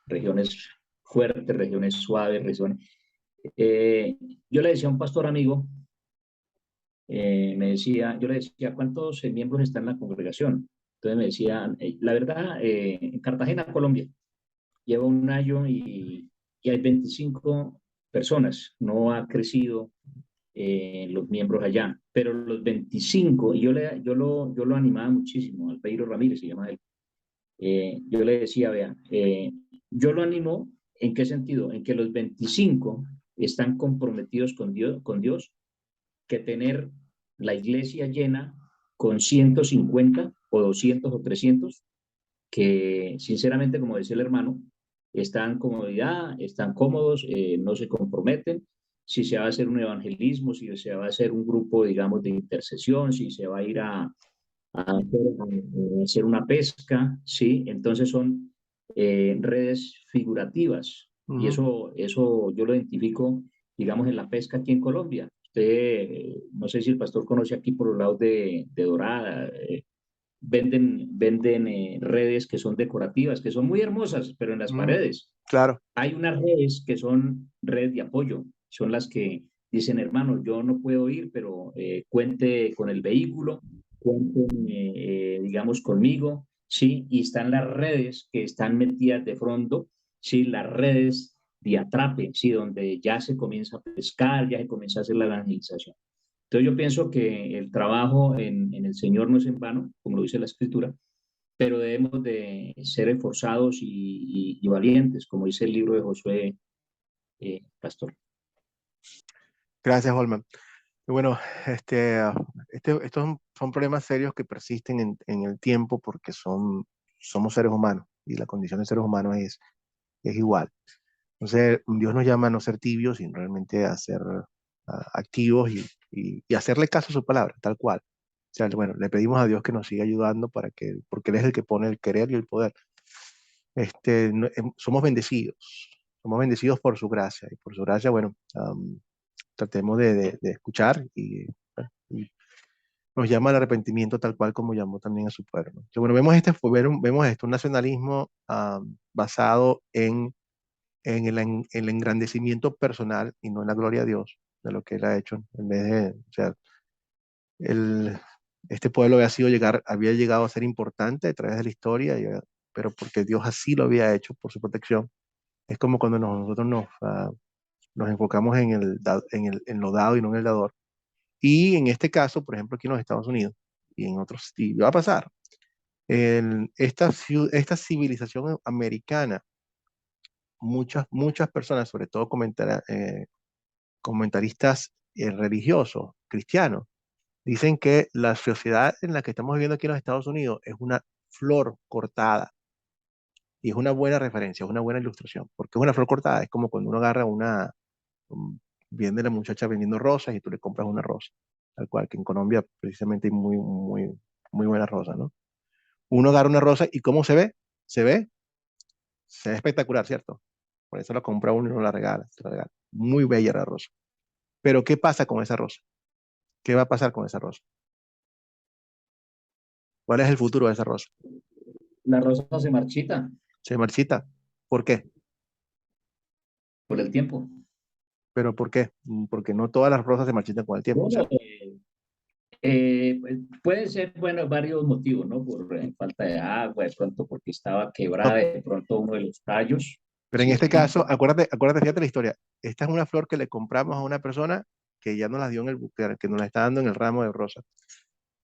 regiones fuertes, regiones suaves, regiones. Eh, yo le decía a un pastor amigo, yo le decía, ¿cuántos miembros están en la congregación? Entonces me decía, la verdad, en Cartagena, Colombia, lleva un año y hay 25 personas, no ha crecido los miembros allá, pero los 25, y yo lo animaba muchísimo, Alpeiro Ramírez se llama él, yo le decía, vea, yo lo animo, ¿en qué sentido? En que los 25 están comprometidos con Dios, que tener la iglesia llena con 150 o 200 o 300, que sinceramente, como decía el hermano, están en comodidad, están cómodos, no se comprometen. Si se va a hacer un evangelismo, si se va a hacer un grupo, digamos, de intercesión, si se va a ir a hacer una pesca, ¿sí? Entonces son redes figurativas y Ujú. eso yo lo identifico, digamos, en la pesca aquí en Colombia. Usted, no sé si el pastor conoce aquí por los lados de Dorada, venden redes que son decorativas, que son muy hermosas, pero en las Ujú. paredes Claro. hay unas redes que son redes de apoyo, son las que dicen, hermano, yo no puedo ir, pero cuente con el vehículo, cuenten, digamos, conmigo, ¿sí? Y están las redes que están metidas de fondo, ¿sí? Las redes de atrape, ¿sí? Donde ya se comienza a pescar, ya se comienza a hacer la evangelización. Entonces yo pienso que el trabajo en el Señor no es en vano, como lo dice la Escritura, pero debemos de ser esforzados y valientes, como dice el libro de Josué, pastor. Gracias, Holman. Y bueno, estos son problemas serios que persisten en el tiempo porque somos seres humanos y la condición de seres humanos es igual. Entonces, Dios nos llama a no ser tibios, sino realmente a ser activos y hacerle caso a su palabra, tal cual. O sea, bueno, le pedimos a Dios que nos siga ayudando porque Él es el que pone el querer y el poder. Somos bendecidos por su gracia y por su gracia, bueno, tratemos de escuchar y nos llama al arrepentimiento tal cual como llamó también a su pueblo. ¿No? Que, bueno, vemos esto, un nacionalismo basado en el engrandecimiento personal y no en la gloria a Dios de lo que Él ha hecho, en vez de, o sea, el, este pueblo había llegado a ser importante a través de la historia, pero porque Dios así lo había hecho por su protección. Es como cuando nosotros nos enfocamos en lo dado y no en el dador. Y en este caso, por ejemplo, aquí en los Estados Unidos y en otros, y va a pasar, esta civilización americana, muchas personas, sobre todo comentaristas religiosos, cristianos, dicen que la sociedad en la que estamos viviendo aquí en los Estados Unidos es una flor cortada. Y es una buena referencia, es una buena ilustración, porque es una flor cortada, es como cuando uno agarra viene la muchacha vendiendo rosas y tú le compras una rosa, tal cual, que en Colombia precisamente hay muy buenas rosas, ¿no? Uno agarra una rosa y ¿cómo se ve? Se ve, se ve espectacular, ¿cierto? Por eso la compra uno y no la regala, se la regala. Muy bella la rosa. Pero ¿qué pasa con esa rosa? ¿Qué va a pasar con esa rosa? ¿Cuál es el futuro de esa rosa? La rosa se marchita Se marchita. ¿Por qué? por el tiempo. ¿Pero por qué? Porque no todas las rosas se marchitan con el tiempo. O sea, Bueno, Puede ser, bueno, varios motivos, ¿no? Por falta de agua, de pronto porque estaba No, quebrada, de pronto uno de los tallos, pero en ¿sí? este caso, acuérdate, fíjate la historia. Esta es una flor que le compramos a una persona que ya nos la dio en el buque, que nos la está dando en el ramo de rosas.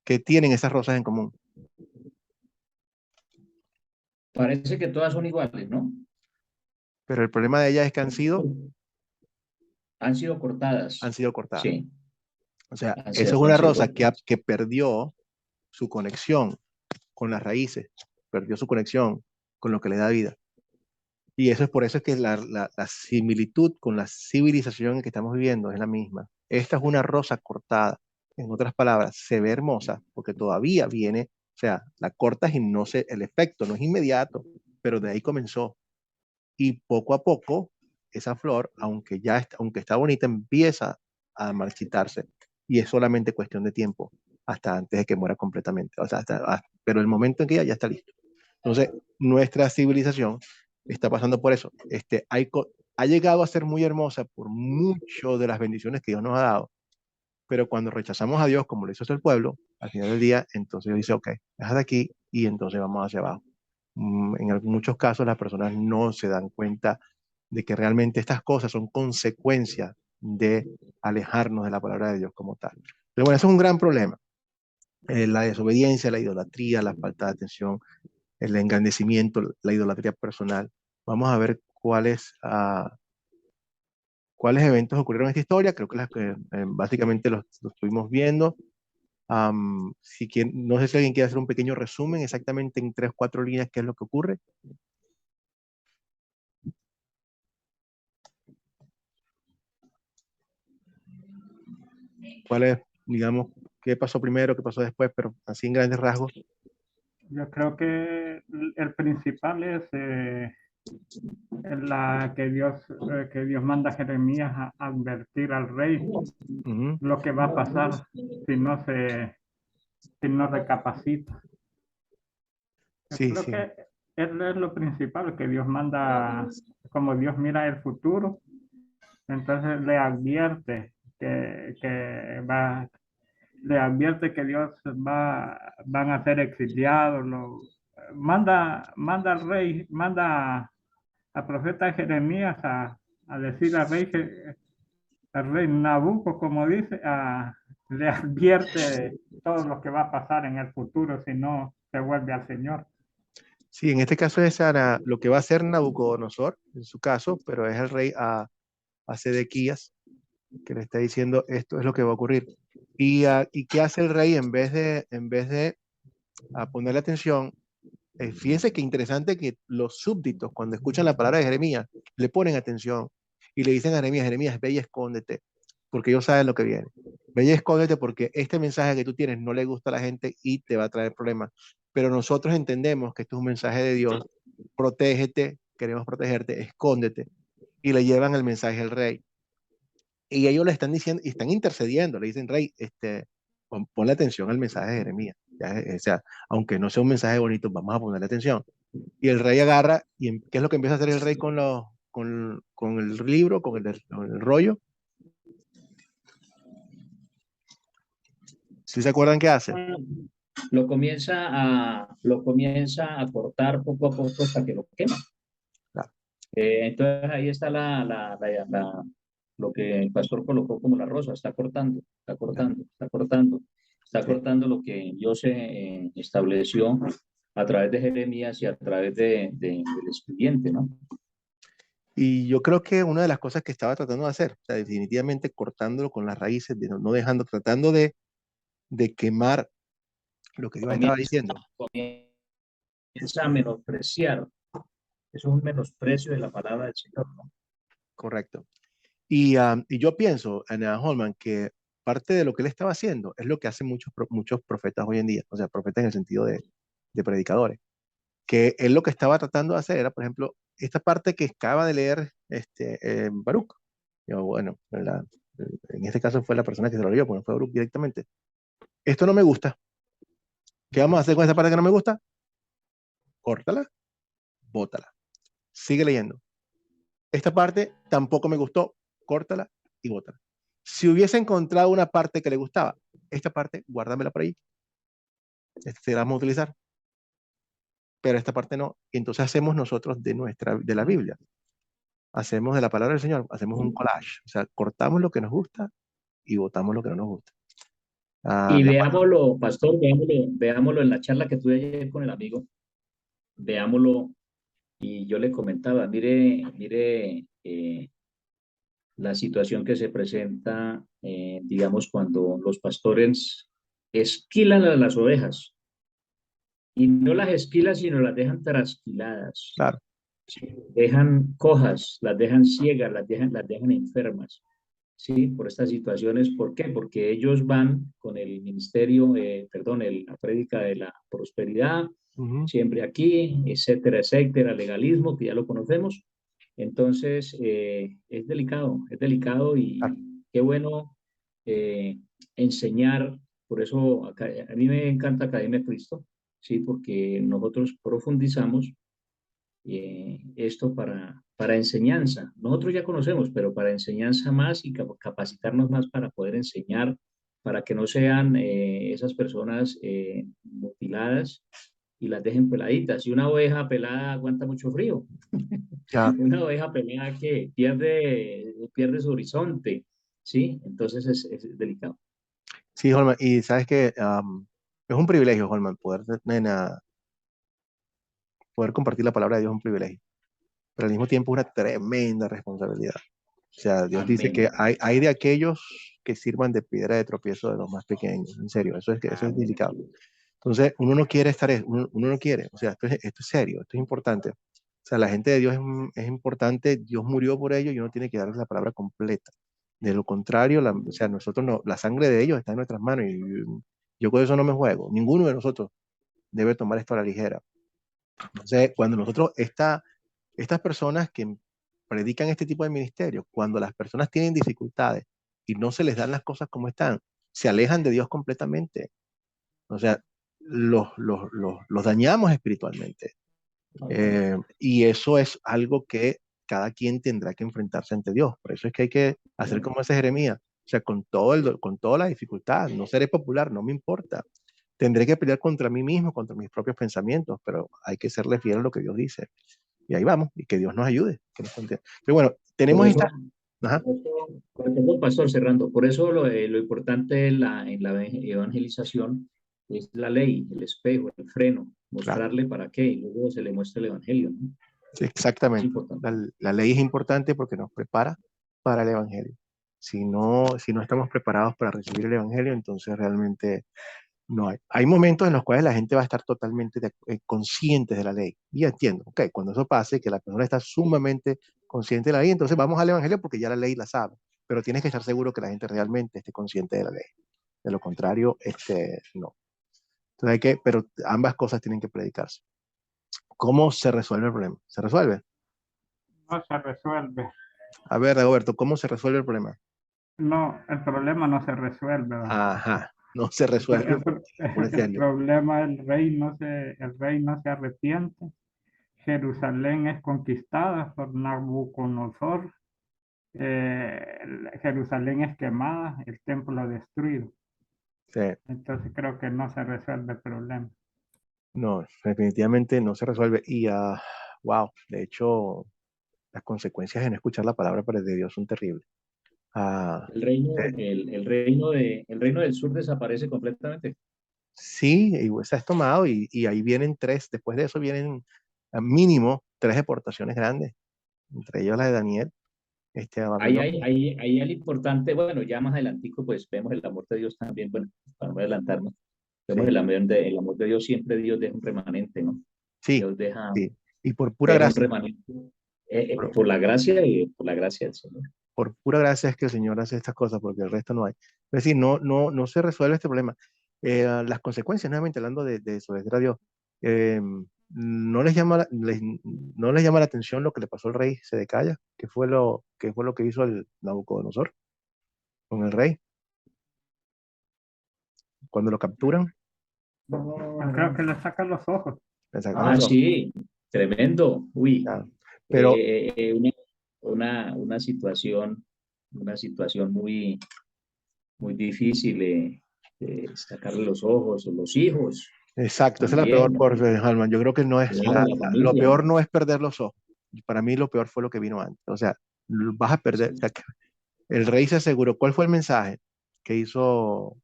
¿Qué tienen esas rosas en común? Parece que todas son iguales, ¿no? Pero el problema de ellas es que Han sido han cortadas, sido cortadas. sí, O sea, han eso sido, es han una sido rosa cortadas. que perdió su conexión con las raíces, perdió su conexión con lo que le da vida. Y eso es por eso es que la similitud con la civilización que estamos viviendo es la misma. Esta es una rosa cortada. En otras palabras, se ve hermosa porque todavía viene, o sea, la cortas y no se, el efecto no es inmediato, pero de ahí comenzó. Y poco a poco, esa flor, aunque está bonita, empieza a marchitarse. Y es solamente cuestión de tiempo, hasta antes de que muera completamente. O sea, pero el momento en que ya está listo. Entonces, nuestra civilización está pasando por eso. Ha llegado a ser muy hermosa por mucho de las bendiciones que Dios nos ha dado, pero cuando rechazamos a Dios, como lo hizo el pueblo, al final del día, entonces Dios dice, ok, deja de aquí y entonces vamos hacia abajo. En muchos casos las personas no se dan cuenta de que realmente estas cosas son consecuencias de alejarnos de la palabra de Dios como tal. Pero bueno, eso es un gran problema. La desobediencia, la idolatría, la falta de atención, el engrandecimiento, la idolatría personal. Vamos a ver cuáles eventos ocurrieron en esta historia. Creo que, básicamente los estuvimos viendo. No sé si alguien quiere hacer un pequeño resumen exactamente en 3 o 4 líneas qué es lo que ocurre. ¿Cuál es, digamos, qué pasó primero, qué pasó después, pero así en grandes rasgos? Yo creo que el principal es que Dios manda a Jeremías a advertir al rey Ujú. lo que va a pasar si no si no recapacita. Yo Sí, creo sí, que es lo principal, que Dios manda, como Dios mira el futuro, entonces le advierte le advierte que van a ser exiliados, manda al rey, manda al profeta Jeremías a decir al rey Nabucco, como dice, le advierte todo lo que va a pasar en el futuro si no se vuelve al Señor. sí, en este caso es lo que va a hacer Nabucodonosor, en su caso, pero es el rey a Sedequías que le está diciendo esto es lo que va a ocurrir. ¿Y qué hace el rey en vez de ponerle atención? Fíjense qué interesante que los súbditos, cuando escuchan la palabra de Jeremías, le ponen atención y le dicen a Jeremías, Jeremías, ve y escóndete, porque ellos saben lo que viene. Ve y escóndete porque este mensaje que tú tienes no le gusta a la gente y te va a traer problemas. Pero nosotros entendemos que esto es un mensaje de Dios, protégete, queremos protegerte, escóndete. Y le llevan el mensaje al rey. Y ellos le están diciendo, y están intercediendo, le dicen, rey, ponle atención al mensaje de Jeremías. Ya, o sea, aunque no sea un mensaje bonito, vamos a ponerle atención. Y el rey agarra, y ¿qué es lo que empieza a hacer el rey con el libro, con el rollo? ¿Sí se acuerdan qué hace? Lo comienza a cortar poco a poco hasta que lo quema. Claro. Entonces ahí está lo que el pastor colocó como la rosa, está cortando, está Claro. cortando, está cortando, está Sí. cortando lo que Dios estableció a través de Jeremías y a través del escribiente, ¿no? Y yo creo que una de las cosas que estaba tratando de hacer, o sea, definitivamente cortándolo con las raíces, no dejando, tratando de quemar lo que Dios estaba Comienza, diciendo. comienza a menospreciar. Eso es un menosprecio de la palabra del Señor, ¿no? Correcto. Y yo pienso, Anna Holman, que parte de lo que él estaba haciendo es lo que hacen muchos profetas hoy en día, o sea, profetas en el sentido de predicadores, que él lo que estaba tratando de hacer era, por ejemplo, esta parte que acaba de leer Baruch. Bueno, en este caso fue la persona que se lo leyó, porque no fue Baruch directamente. Esto no me gusta. ¿Qué vamos a hacer con esta parte que no me gusta? Córtala, bótala. Sigue leyendo. Esta parte tampoco me gustó, córtala y bótala. Si hubiese encontrado una parte que le gustaba, esta parte, guárdamela por ahí, esta la vamos a utilizar, pero esta parte no. Y entonces hacemos nosotros de la Biblia, hacemos de la palabra del Señor, hacemos un collage, o sea, cortamos lo que nos gusta y botamos lo que no nos gusta. Y veámoslo, pastor, veámoslo en la charla que tuve ayer con el amigo, veámoslo, y yo le comentaba, mire, la situación que se presenta, digamos, cuando los pastores esquilan a las ovejas, y no las esquilan, sino las dejan trasquiladas, Claro, ¿sí? Dejan cojas, las dejan ciegas, las dejan enfermas. Sí, por estas situaciones. ¿Por qué? Porque ellos van con el ministerio, la prédica de la prosperidad, siempre aquí, etcétera, etcétera, legalismo, que ya lo conocemos. Entonces, es delicado claro. y qué bueno enseñar. Por eso a mí me encanta Academia Cristo, sí, porque nosotros profundizamos esto para enseñanza. Nosotros ya conocemos, pero para enseñanza más y capacitarnos más para poder enseñar, para que no sean esas personas mutiladas y las dejen peladitas. Y una oveja pelada aguanta mucho frío. Ya. Una oveja pelada que pierde su horizonte, ¿sí? Entonces es delicado. Sí, Holman, y sabes que es un privilegio, Holman, poder compartir la palabra de Dios es un privilegio, pero al mismo tiempo una tremenda responsabilidad. O sea, Dios dice que Amén. hay de aquellos que sirvan de piedra de tropiezo de los más pequeños. En serio, eso es Amén. delicado. Entonces, uno no quiere estar, uno no quiere. O sea, esto es serio, esto es importante. O sea, la gente de Dios es importante, Dios murió por ellos y uno tiene que darles la palabra completa. De lo contrario, o sea, nosotros no, la sangre de ellos está en nuestras manos y yo con eso no me juego. Ninguno de nosotros debe tomar esto a la ligera. Entonces, cuando nosotros, estas personas que predican este tipo de ministerio, cuando las personas tienen dificultades y no se les dan las cosas como están, se alejan de Dios completamente. O sea, los dañamos espiritualmente. Y eso es algo que cada quien tendrá que enfrentarse ante Dios. Por eso es que hay que hacer como ese Jeremías. O sea, con toda la dificultad, no seré popular, no me importa. Tendré que pelear contra mí mismo, contra mis propios pensamientos, pero hay que serle fiel a lo que Dios dice. Y ahí vamos, y que Dios nos ayude. Pero bueno, Por tenemos esta. eso, Ajá, pastor, cerrando, por eso lo importante en la evangelización es la ley, el espejo, el freno, claro, mostrarle para qué, y luego se le muestra el evangelio, ¿no? sí, Es exactamente. importante. La ley es importante porque nos prepara para el Evangelio. Si no estamos preparados para recibir el Evangelio, entonces realmente no hay. Hay momentos en los cuales la gente va a estar totalmente consciente de la ley. Y entiendo, ok, cuando eso pase, que la persona está sumamente consciente de la ley, entonces vamos al Evangelio porque ya la ley la sabe. Pero tienes que estar seguro que la gente realmente esté consciente de la ley. De lo contrario, no. Entonces pero ambas cosas tienen que predicarse. ¿Cómo se resuelve el problema? ¿Se resuelve? No se resuelve. A ver, Roberto, ¿cómo se resuelve el problema? No, el problema no se resuelve, ¿va? Ajá, no se resuelve El, porque se pone el serio. problema, el rey no se arrepiente. Jerusalén es conquistada por Nabucodonosor. Jerusalén es quemada, el templo destruido. Sí, Entonces creo que no se resuelve el problema. no, definitivamente no se resuelve. Y, wow, de hecho, las consecuencias de no escuchar la palabra de Dios son terribles. Ah, eh, El reino del sur desaparece completamente. sí, y se ha tomado y ahí vienen tres, después de eso vienen mínimo tres deportaciones grandes, entre ellos la de Daniel, a Babilonia. Ahí el importante, bueno, ya más adelantico, pues vemos el amor de Dios también, bueno, para no adelantarnos, vemos Sí, el amor de Dios, siempre Dios deja un remanente, ¿no? sí, Dios sí. Y por pura deja un gracia, remanente por, por la gracia y por la gracia del Señor. por pura gracia es que el Señor hace estas cosas, porque el resto no hay. Es decir, no se resuelve este problema. Las consecuencias, nuevamente hablando de desobedecer a Dios, no les llama la atención lo que le pasó al rey Sedecaya, que fue lo que hizo el Nabucodonosor con el rey, cuando lo capturan, Creo que le sacan los ojos. le sacan Ah, los ojos. sí, tremendo. Uy, Ya. Pero eh, eh, una situación una situación muy difícil, sacarle los ojos, los hijos Exacto, esa es la peor también, por Halman. Yo creo que no es claro, la lo familia. peor no es perder los ojos. Para mí lo peor fue lo que vino antes. O sea, vas a perder. O sea, que el rey se aseguró. ¿Cuál fue el mensaje que hizo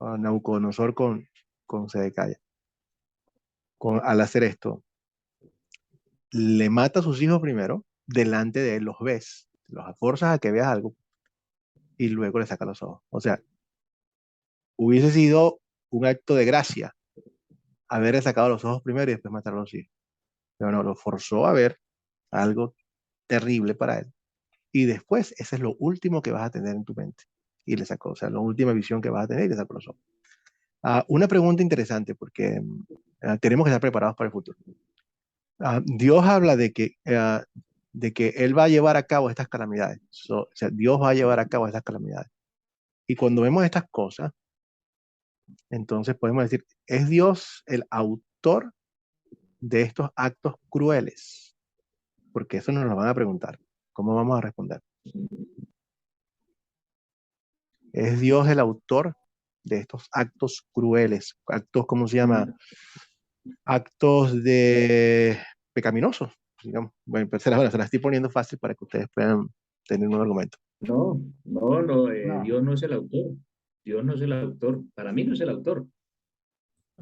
Nabucodonosor con Sedecaya? Al hacer esto, le mata a sus hijos primero, delante de él los ves, los forzas a que veas algo y luego le saca los ojos. O sea, hubiese sido un acto de gracia haberle sacado los ojos primero y después matar a los hijos. Pero no, lo forzó a ver algo terrible para él. Y después, ese es lo último que vas a tener en tu mente. Y le sacó, o sea, la última visión que vas a tener y le sacó los ojos. Una pregunta interesante, porque tenemos que estar preparados para el futuro. Dios habla de que Él va a llevar a cabo estas calamidades. O sea, Dios va a llevar a cabo estas calamidades. Y cuando vemos estas cosas, entonces podemos decir, ¿es Dios el autor de estos actos crueles? Porque eso nos lo van a preguntar. ¿Cómo vamos a responder? ¿Es Dios el autor de estos actos crueles? Actos, ¿cómo se llama? Actos de pecaminosos, digamos. Bueno, pues se las estoy poniendo fácil para que ustedes puedan tener un argumento. No, no, no, No, Dios no es el autor. Dios no es el autor. Para mí no es el autor.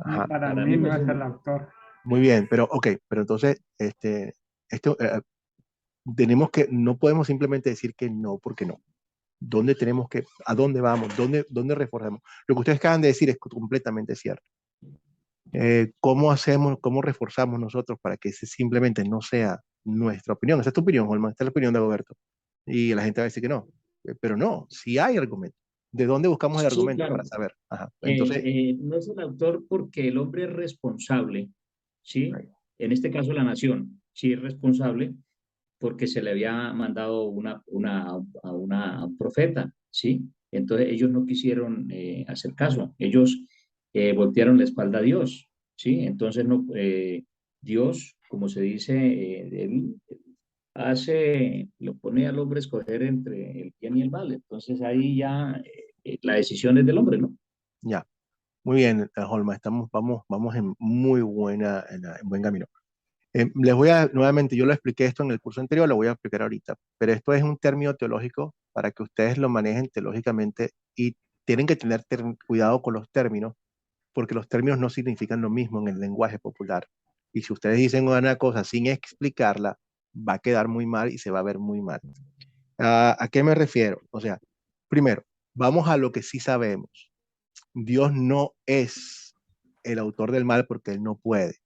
ni Ajá, para Para mí mí no no es es el el autor. autor. muy bien, pero ok, pero entonces, esto, tenemos que, no podemos simplemente decir que no, porque no. ¿Dónde tenemos que, a dónde vamos? ¿Dónde reforzamos? Lo que ustedes acaban de decir es completamente cierto. ¿Cómo hacemos, cómo reforzamos nosotros para que ese simplemente no sea nuestra opinión? Esa es tu opinión, Holman, esta es la opinión de Roberto. Y la gente va a decir que no. Pero no, si hay argumento. ¿De dónde buscamos el Sí, argumento claro. para saber? Ajá. Entonces, No es el autor porque el hombre es responsable, ¿sí? En este caso la nación, sí es responsable porque se le había mandado a una profeta, ¿sí? Entonces ellos no quisieron hacer caso, ellos voltearon la espalda a Dios, ¿sí? Entonces no, Dios, como se dice, él lo pone al hombre a escoger entre el bien y el mal, entonces ahí ya la decisión es del hombre, ¿no? ya, muy bien, Holman, vamos en muy en buen camino. Les voy a, nuevamente, yo lo expliqué esto en el curso anterior, lo voy a explicar ahorita, pero esto es un término teológico para que ustedes lo manejen teológicamente y tienen que tener cuidado con los términos, porque los términos no significan lo mismo en el lenguaje popular. Y si ustedes dicen una cosa sin explicarla, va a quedar muy mal y se va a ver muy mal. ¿A qué me refiero? O sea, primero, vamos a lo que sí sabemos. Dios no es el autor del mal porque Él no puede.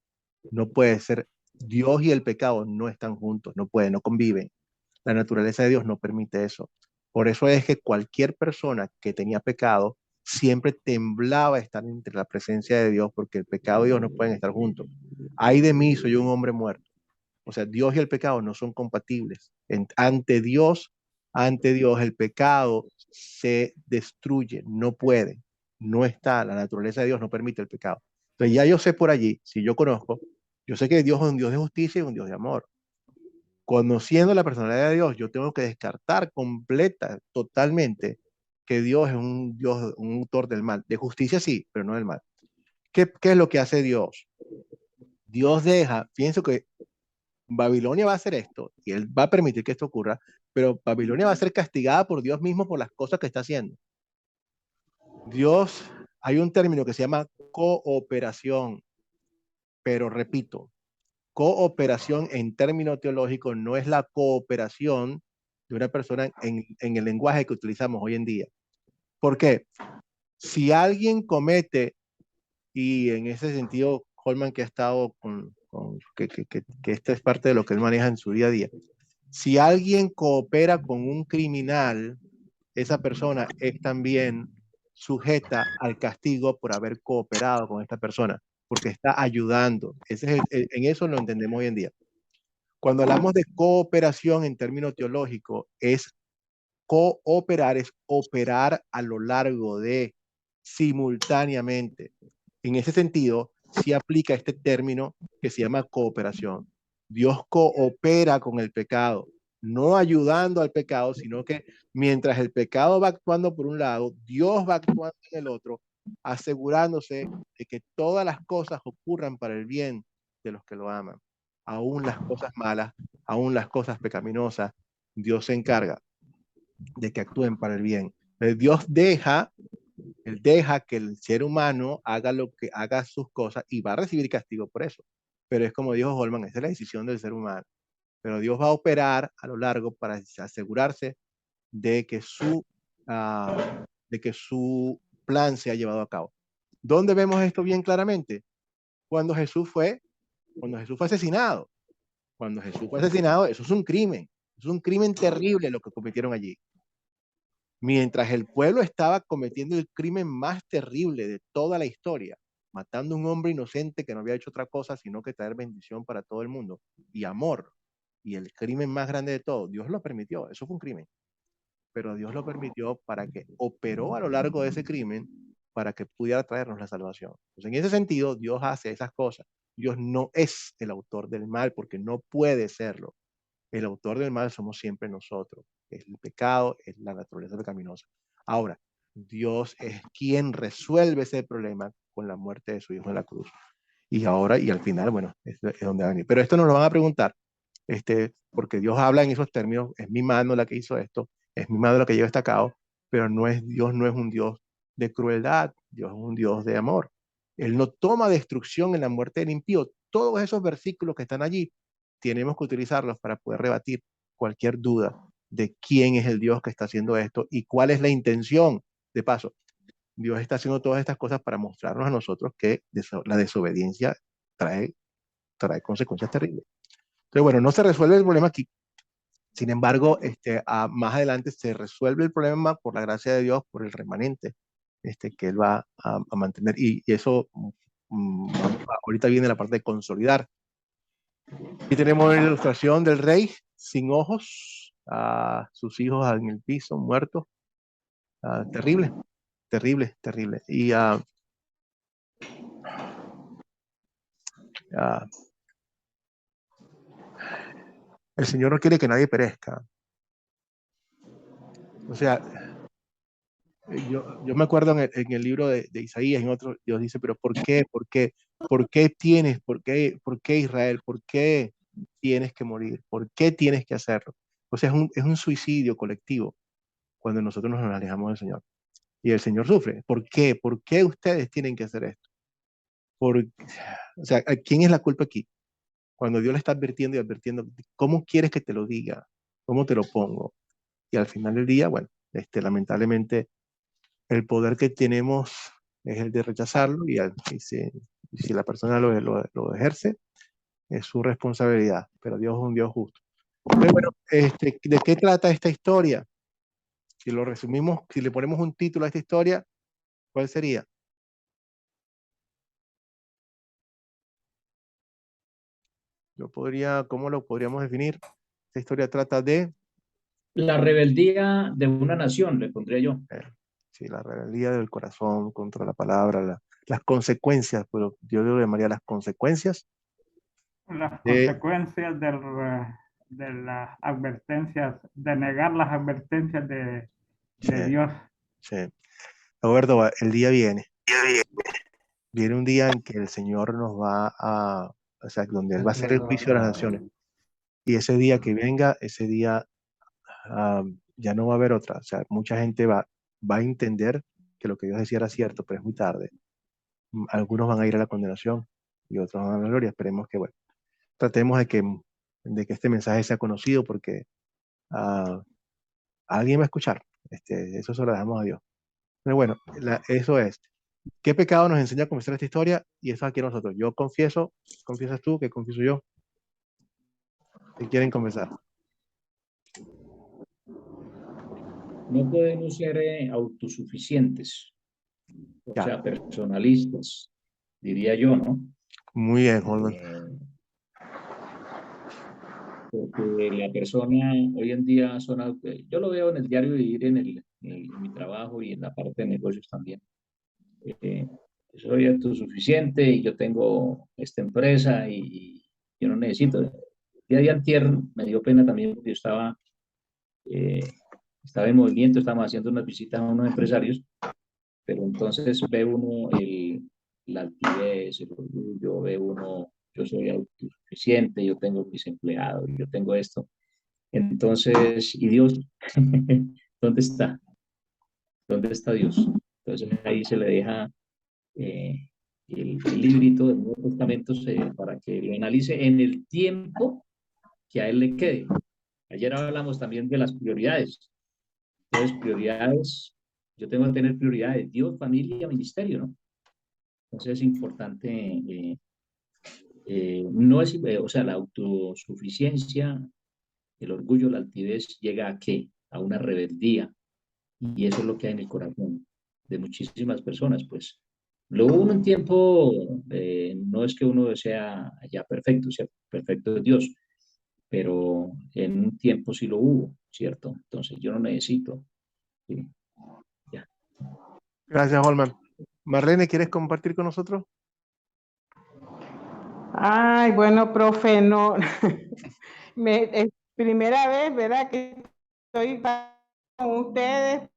No puede ser. Dios y el pecado no están juntos, no pueden, no conviven. La naturaleza de Dios no permite eso. Por eso es que cualquier persona que tenía pecado siempre temblaba estar entre la presencia de Dios porque el pecado y Dios no pueden estar juntos. Ay de mí, soy un hombre muerto. O sea, Dios y el pecado no son compatibles. Ante Dios, el pecado se destruye, no puede, no está, la naturaleza de Dios no permite el pecado. Entonces ya yo sé por allí, si yo conozco, yo sé que Dios es un Dios de justicia y un Dios de amor. Conociendo la personalidad de Dios, yo tengo que descartar totalmente, que Dios es un Dios, un autor del mal. De justicia sí, pero no del mal. ¿Qué es lo que hace Dios? Dios deja, pienso que Babilonia va a hacer esto y él va a permitir que esto ocurra, pero Babilonia va a ser castigada por Dios mismo por las cosas que está haciendo. Dios, hay un término que se llama cooperación, pero repito, cooperación en término teológico no es la cooperación de una persona en el lenguaje que utilizamos hoy en día. ¿Por qué? Si alguien comete, y en ese sentido, Holman que ha estado que esta es parte de lo que él maneja en su día a día, si alguien coopera con un criminal, esa persona es también sujeta al castigo por haber cooperado con esta persona, porque está ayudando. En eso lo entendemos hoy en día. Cuando hablamos de cooperación en términos teológicos, es cooperar, es operar a lo largo de, simultáneamente. En ese sentido, sí aplica este término que se llama cooperación. Dios coopera con el pecado. no ayudando al pecado, sino que mientras el pecado va actuando por un lado, Dios va actuando en el otro, asegurándose de que todas las cosas ocurran para el bien de los que lo aman. Aún las cosas malas, aún las cosas pecaminosas, Dios se encarga de que actúen para el bien. Dios él deja que el ser humano haga lo que haga sus cosas y va a recibir castigo por eso. Pero es como dijo Holman, esa es la decisión del ser humano. Pero Dios va a operar a lo largo para asegurarse de que su plan se ha llevado a cabo. ¿Dónde vemos esto bien claramente? Cuando Jesús fue asesinado. Cuando Jesús fue asesinado, eso es un crimen. Es un crimen terrible lo que cometieron allí. Mientras el pueblo estaba cometiendo el crimen más terrible de toda la historia, matando a un hombre inocente que no había hecho otra cosa sino que traer bendición para todo el mundo y amor, y el crimen más grande de todo, Dios lo permitió, eso fue un crimen, pero Dios lo permitió para que operó a lo largo de ese crimen para que pudiera traernos la salvación. Entonces, en ese sentido, Dios hace esas cosas. Dios no es el autor del mal porque no puede serlo. El autor del mal somos siempre nosotros. Es el pecado, es la naturaleza pecaminosa. Ahora, Dios es quien resuelve ese problema con la muerte de su Hijo en la cruz. Y ahora, y al final, bueno, es donde va a venir. Pero esto nos lo van a preguntar, porque Dios habla en esos términos, es mi mano la que hizo esto, es mi mano la que lleva este a cabo, pero Dios no es un Dios de crueldad, Dios es un Dios de amor. Él no toma destrucción en la muerte del impío. Todos esos versículos que están allí, tenemos que utilizarlos para poder rebatir cualquier duda de quién es el Dios que está haciendo esto y cuál es la intención. De paso, Dios está haciendo todas estas cosas para mostrarnos a nosotros que la desobediencia trae consecuencias terribles. Entonces, bueno, no se resuelve el problema aquí. Sin embargo, más adelante se resuelve el problema por la gracia de Dios, por el remanente que Él va a mantener. Y eso, ahorita viene la parte de consolidar. Aquí tenemos la ilustración del rey sin ojos, a sus hijos en el piso, muertos. Terrible, terrible, terrible. Y el Señor no quiere que nadie perezca. O sea, yo me acuerdo en el libro de Isaías, en otro, Dios dice, pero ¿por qué? ¿Por qué? ¿Por qué tienes? ¿Por qué Israel? ¿Por qué tienes que morir? ¿Por qué tienes que hacerlo? O sea, es un suicidio colectivo cuando nosotros nos alejamos del Señor. Y el Señor sufre. ¿Por qué? ¿Por qué ustedes tienen que hacer esto? O sea, ¿a quién es la culpa aquí? Cuando Dios le está advirtiendo y advirtiendo, ¿cómo quieres que te lo diga? ¿Cómo te lo pongo? Y al final del día, bueno, lamentablemente el poder que tenemos es el de rechazarlo y si la persona lo ejerce, es su responsabilidad, pero Dios es un Dios justo. Pero bueno, ¿de qué trata esta historia? Si lo resumimos, si le ponemos un título a esta historia, ¿cuál sería? ¿Cómo lo podríamos definir? Esta historia trata de La rebeldía de una nación, le pondría yo. eh, sí, la rebeldía del corazón contra la palabra, las consecuencias, pero yo lo llamaría las consecuencias Las de, consecuencias de las advertencias, de negar las advertencias sí, de Dios. sí. Roberto, el día viene un día en que el Señor nos va o sea, donde Él va a hacer el juicio de las naciones. Y ese día que venga, ese día ya no va a haber otra. O sea, mucha gente va a entender que lo que Dios decía era cierto, pero es muy tarde. Algunos van a ir a la condenación y otros van a la gloria. Esperemos que, bueno, tratemos de que este mensaje sea conocido porque ah, alguien va a escuchar. Eso se lo dejamos a Dios. Pero bueno, eso es. ¿Qué pecado nos enseña a confesar esta historia? Y eso aquí a nosotros. Yo confieso, confiesas tú, que confieso yo. ¿Qué quieren confesar? No podemos ser autosuficientes, o Ya, sea, personalistas, diría yo, ¿no? muy bien, Holman. Porque la persona hoy en día yo lo veo en el diario vivir, en mi trabajo y en la parte de negocios también. Eh, Soy autosuficiente y yo tengo esta empresa y yo no necesito. día de antier me dio pena también porque yo eh, estaba en movimiento, estábamos haciendo unas visitas a unos empresarios, pero entonces ve uno la altivez, el orgullo, ve uno, yo soy autosuficiente, yo tengo mis empleados, yo tengo esto. Entonces, ¿y Dios? ¿Dónde está? ¿Dónde está Dios? Entonces ahí se le deja eh, el librito del Nuevo Testamento para que lo analice en el tiempo que a él le quede. Ayer hablamos también de las prioridades. Entonces, prioridades, yo tengo que tener prioridades, Dios, familia, ministerio, ¿no? Entonces es importante, no es, o sea, la autosuficiencia, el orgullo, la altivez llega a qué? A una rebeldía. Y eso es lo que hay en el corazón de muchísimas personas, pues. Lo uno en tiempo, no es que uno sea ya perfecto, sea perfecto es Dios, pero en un tiempo sí lo hubo, ¿cierto? Entonces yo no necesito. Sí, ya. Gracias, Holman. Marlene, ¿quieres compartir con nosotros? Ay, bueno, profe, no, es primera vez, ¿verdad? Que estoy con ustedes.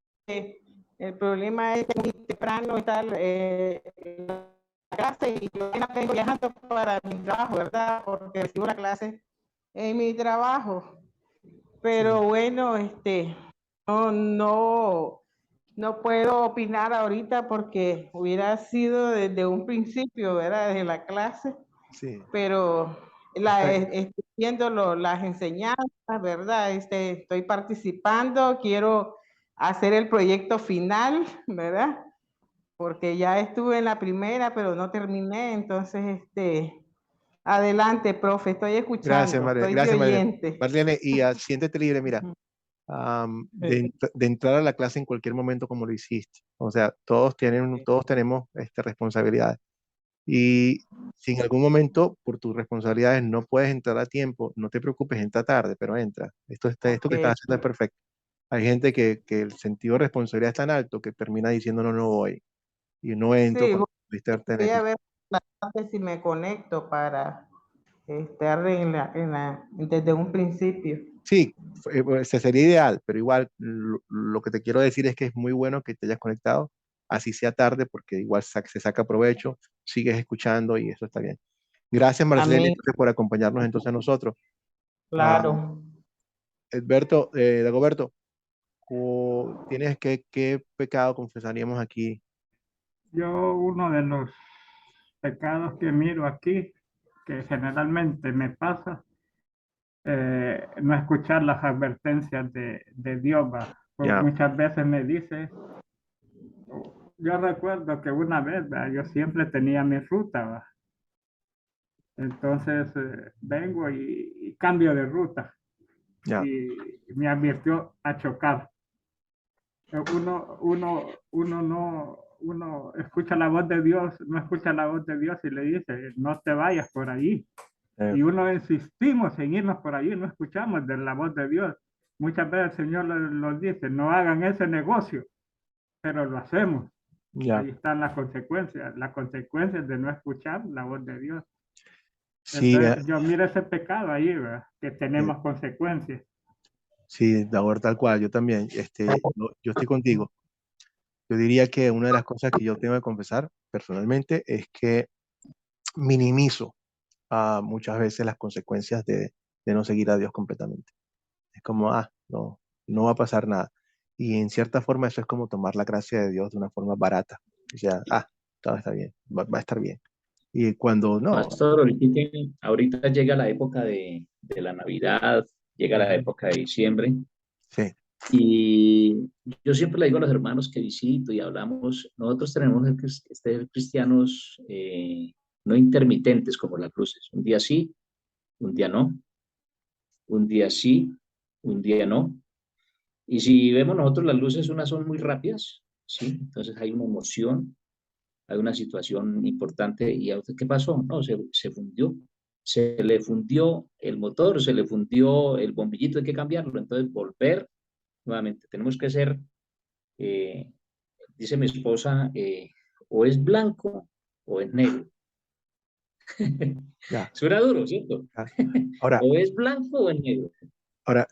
El problema es que muy temprano estar en la clase y yo apenas vengo viajando para mi trabajo, ¿verdad? Porque recibo la clase en mi trabajo. Pero Sí. bueno, no puedo opinar ahorita porque hubiera sido desde un principio, ¿verdad? Desde la clase, Sí. pero Está bien. estoy viendo las enseñanzas, ¿verdad? Estoy participando, quiero hacer el proyecto final, ¿verdad? Porque ya estuve en la primera, pero no terminé, entonces, adelante, profe, estoy Gracias, escuchando, Marlene. estoy de Gracias, Marlene. oyente. Marlene, y siéntete libre, mira, de entrar a la clase en cualquier momento como lo hiciste. O sea, todos tenemos responsabilidades. Y si en algún momento por tus responsabilidades no puedes entrar a tiempo, no te preocupes, entra tarde, pero entra. Esto que estás Ok, haciendo es perfecto. Hay gente que el sentido de responsabilidad es tan alto que termina diciendo no, no voy. Y no entro sí, cuando pudiste voy tener. a ver la tarde si me conecto para estar desde un principio. Sí, ese sería ideal, pero igual lo que te quiero decir es que es muy bueno que te hayas conectado, así sea tarde, porque igual se saca provecho, sigues escuchando y eso está bien. Gracias, Marcela, Amén, entonces, por acompañarnos entonces a nosotros. Ah, claro. Edberto, Dagoberto, ¿tienes qué pecado confesaríamos aquí? Yo uno de los pecados que miro aquí, que generalmente me pasa, no escuchar las advertencias de Dios, va. Pues Ya, muchas veces me dice, yo recuerdo que una vez, va, yo siempre tenía mi ruta, va. Entonces vengo y cambio de ruta ya, y me advirtió a chocar. Uno escucha la voz de Dios, no escucha la voz de Dios y le dice, no te vayas por ahí. eh, Y uno insistimos en irnos por ahí, no escuchamos de la voz de Dios. Muchas veces el Señor nos dice, no hagan ese negocio, pero lo hacemos. ya. Ahí están las consecuencias de no escuchar la voz de Dios. Sí, Entonces yo miro ese pecado ahí, ¿verdad? Que eh, tenemos consecuencias. sí, Dagoberto, tal cual, yo también, yo estoy contigo. Yo diría que una de las cosas que yo tengo que confesar personalmente es que minimizo muchas veces las consecuencias de no seguir a Dios completamente. Es como, no, no va a pasar nada. Y en cierta forma eso es como tomar la gracia de Dios de una forma barata. O sea, todo está bien, va a estar bien. Y cuando no, Pastor, ahorita llega la época de la Navidad, llega la época de diciembre, sí, y yo siempre le digo a los hermanos que visito y hablamos, nosotros tenemos que ser cristianos no intermitentes como las cruces, un día sí, un día no, un día sí, un día no. Y si vemos nosotros las luces, unas son muy rápidas, ¿sí? Entonces hay una emoción, hay una situación importante. ¿Y a usted qué pasó? No, se fundió. Se le fundió el motor, se le fundió el bombillito, hay que cambiarlo. Entonces, volver nuevamente. Tenemos que ser, eh, dice mi esposa, o es blanco o es negro. Ya. Suena duro, ¿cierto? Ahora, O es blanco o es negro. ahora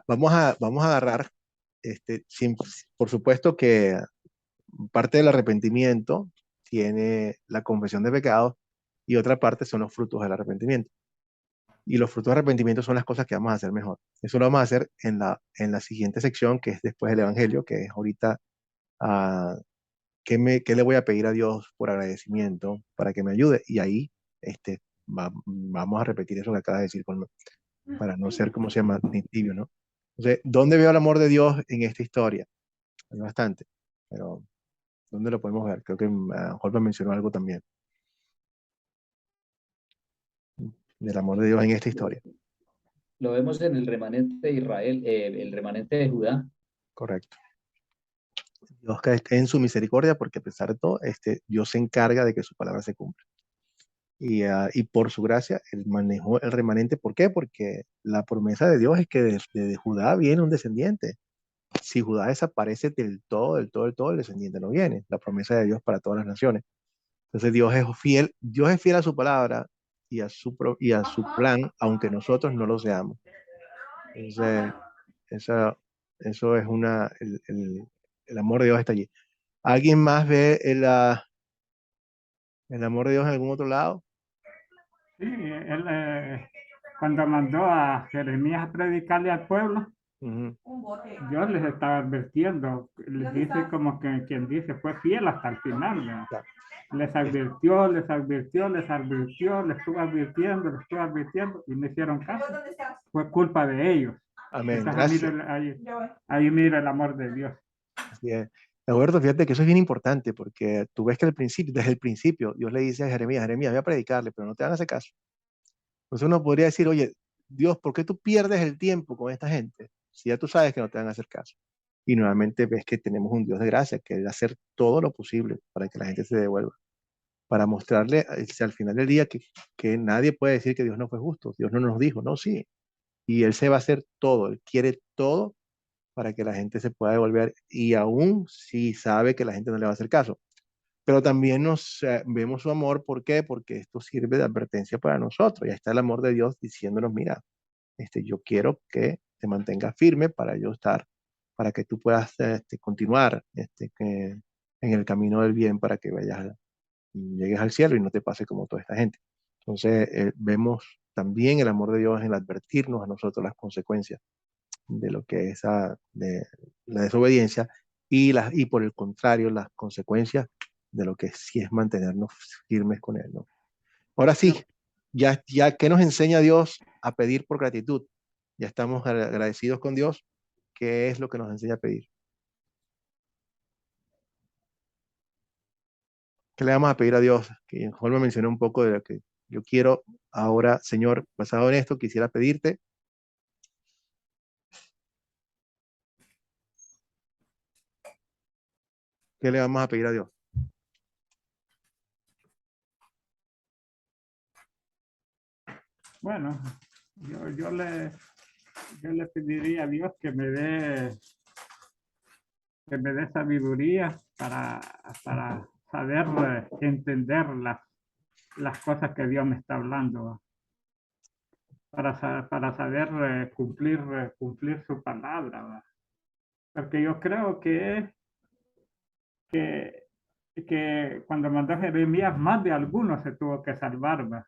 vamos a agarrar, por supuesto que parte del arrepentimiento tiene la confesión de pecados y otra parte son los frutos del arrepentimiento. Y los frutos de arrepentimiento son las cosas que vamos a hacer mejor. Eso lo vamos a hacer en la siguiente sección, que es después del Evangelio, que es ahorita, ah, ¿qué le voy a pedir a Dios por agradecimiento para que me ayude? Y ahí vamos a repetir eso que acabas de decir, para no ser, como se llama, ni tibio, ¿no? Entonces, ¿dónde veo el amor de Dios en esta historia? Hay bastante, pero ¿dónde lo podemos ver? Creo que Jorge mencionó algo también del amor de Dios en esta historia. Lo vemos en el remanente de Israel, el remanente de Judá. Correcto. Dios que en su misericordia, porque a pesar de todo, Dios se encarga de que su palabra se cumpla. Y por su gracia, Él manejó el remanente. ¿Por qué? Porque la promesa de Dios es que de Judá viene un descendiente. Si Judá desaparece del todo, el descendiente no viene. La promesa de Dios para todas las naciones. Entonces Dios es fiel a su palabra y a su plan, aunque nosotros no lo seamos. Entonces, eso es el amor de Dios está allí. ¿Alguien más ve el amor de Dios en algún otro lado? Sí, él cuando mandó a Jeremías a predicarle al pueblo, Ujú. Dios les estaba advirtiendo, les dice como que quien dice, fue fiel hasta el final, ¿verdad? Claro. Les advirtió, les advirtió, les advirtió, les estuvo advirtiendo y no hicieron caso. Fue culpa de ellos. Amén. Entonces, Gracias. ahí mira el amor de Dios. Así es. Roberto, fíjate que eso es bien importante porque tú ves que desde el principio, Dios le dice a Jeremías, voy a predicarle, pero no te van a hacer caso. Entonces uno podría decir, oye, Dios, ¿por qué tú pierdes el tiempo con esta gente si ya tú sabes que no te van a hacer caso? Y nuevamente ves que tenemos un Dios de gracia que debe hacer todo lo posible para que la gente se devuelva, para mostrarle al final del día que nadie puede decir que Dios no fue justo. Dios no nos dijo, no, sí. Y Él se va a hacer todo, Él quiere todo para que la gente se pueda devolver y aún si sabe que la gente no le va a hacer caso. Pero también vemos su amor, ¿por qué? Porque esto sirve de advertencia para nosotros. Ya está el amor de Dios diciéndonos, mira, yo quiero que te mantengas firme para yo estar, para que tú puedas continuar en el camino del bien, para que vayas y llegues al cielo y no te pase como toda esta gente. Entonces, vemos también el amor de Dios en advertirnos a nosotros las consecuencias de lo que es de la desobediencia y por el contrario, las consecuencias de lo que sí es mantenernos firmes con Él, ¿no? Ahora sí, ya que nos enseña Dios a pedir por gratitud, ya estamos agradecidos con Dios, ¿qué es lo que nos enseña a pedir? ¿Qué le vamos a pedir a Dios? Que Jorge me mencionó un poco de lo que yo quiero ahora, Señor, basado en esto, quisiera pedirte. ¿Qué le vamos a pedir a Dios? Bueno, yo le pediría a Dios que me dé sabiduría para saber entender las cosas que Dios me está hablando, para saber cumplir su palabra, ¿va? Porque yo creo que, que cuando mandó a Jeremías, más de algunos se tuvo que salvar, ¿va?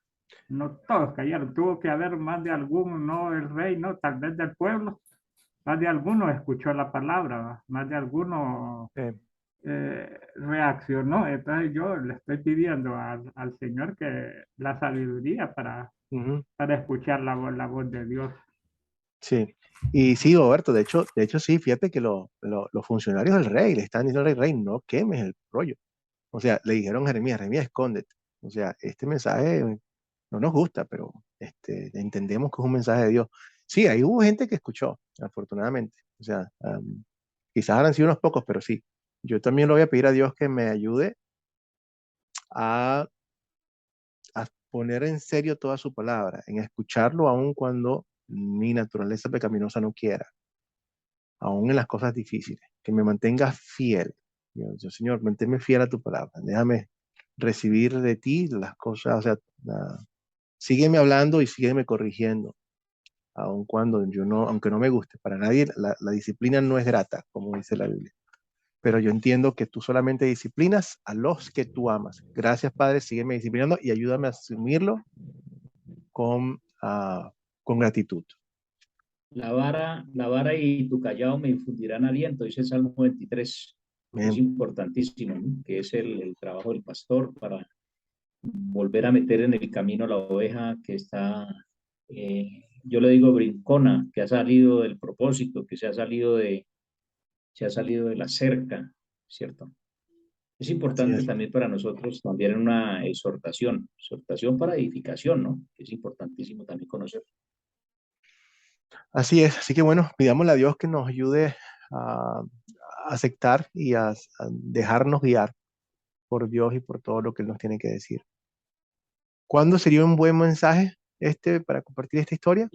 No todos cayeron, tuvo que haber más de algunos, no el rey, no, tal vez del pueblo, más de algunos escuchó la palabra, ¿va? Más de algunos reaccionó. Entonces yo le estoy pidiendo al Señor que la sabiduría para escuchar la voz de Dios. Sí, y sí, Roberto, de hecho sí, fíjate que los funcionarios del rey le están diciendo al rey, no quemes el rollo. O sea, le dijeron a Jeremías, escóndete. O sea, este mensaje no nos gusta, pero entendemos que es un mensaje de Dios. Sí, ahí hubo gente que escuchó, afortunadamente. O sea, quizás habrán sido unos pocos, pero sí. Yo también le voy a pedir a Dios que me ayude a, a poner en serio toda su palabra, en escucharlo aun cuando mi naturaleza pecaminosa no quiera, aún en las cosas difíciles, que me mantenga fiel. Yo, Señor, manténme fiel a tu palabra. recibir de ti las cosas, o sea, sígueme hablando y sígueme corrigiendo, aun cuando yo no, aunque no me guste. Para nadie la disciplina no es grata, como dice la Biblia. Pero yo entiendo que tú solamente disciplinas a los que tú amas. Gracias, Padre, sígueme disciplinando y ayúdame a asumirlo con, con gratitud. La vara y tu callado me infundirán aliento, dice el Salmo 23. Es Amén. importantísimo, ¿no? Que es el trabajo del pastor para volver a meter en el camino a la oveja que está, yo le digo brincona, que ha salido del propósito, que se ha salido de la cerca, ¿cierto? Es Así importante es. también para nosotros también una exhortación para edificación, ¿no? Es importantísimo también conocer. Así es. Así que bueno, pidámosle a Dios que nos ayude a aceptar y a dejarnos guiar por Dios y por todo lo que Él nos tiene que decir. ¿Cuándo sería un buen mensaje para compartir esta historia?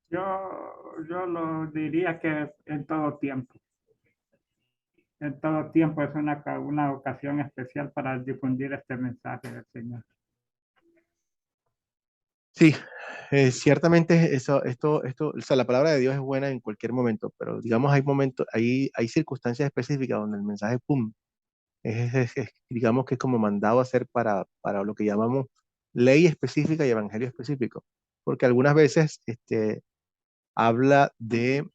Yo lo diría que en todo tiempo. En todo tiempo es una ocasión especial para difundir este mensaje del Señor. Sí, ciertamente o sea, la palabra de Dios es buena en cualquier momento, pero digamos hay momentos, hay circunstancias específicas donde el mensaje, ¡pum!, digamos que es como mandado a hacer para lo que llamamos ley específica y evangelio específico, porque algunas veces habla de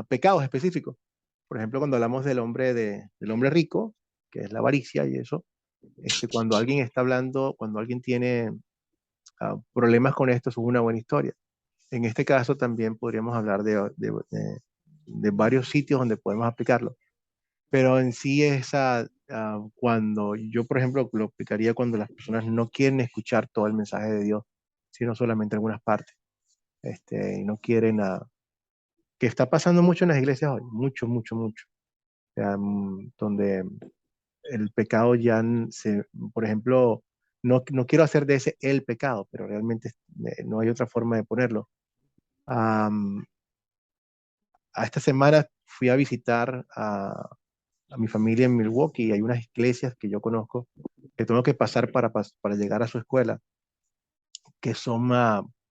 pecados específicos. Por ejemplo, cuando hablamos del hombre rico, que es la avaricia y eso, cuando alguien está hablando, cuando alguien tiene problemas con esto, eso es una buena historia. En este caso también podríamos hablar de varios sitios donde podemos aplicarlo, pero en sí cuando yo, por ejemplo, lo aplicaría cuando las personas no quieren escuchar todo el mensaje de Dios, sino solamente algunas partes, y no quieren, que está pasando mucho en las iglesias hoy, mucho, mucho, mucho, donde el pecado por ejemplo, no quiero hacer de ese el pecado, pero realmente no hay otra forma de ponerlo. Am, a esta semana fui a visitar a mi familia en Milwaukee y hay unas iglesias que yo conozco que tengo que pasar para llegar a su escuela, que son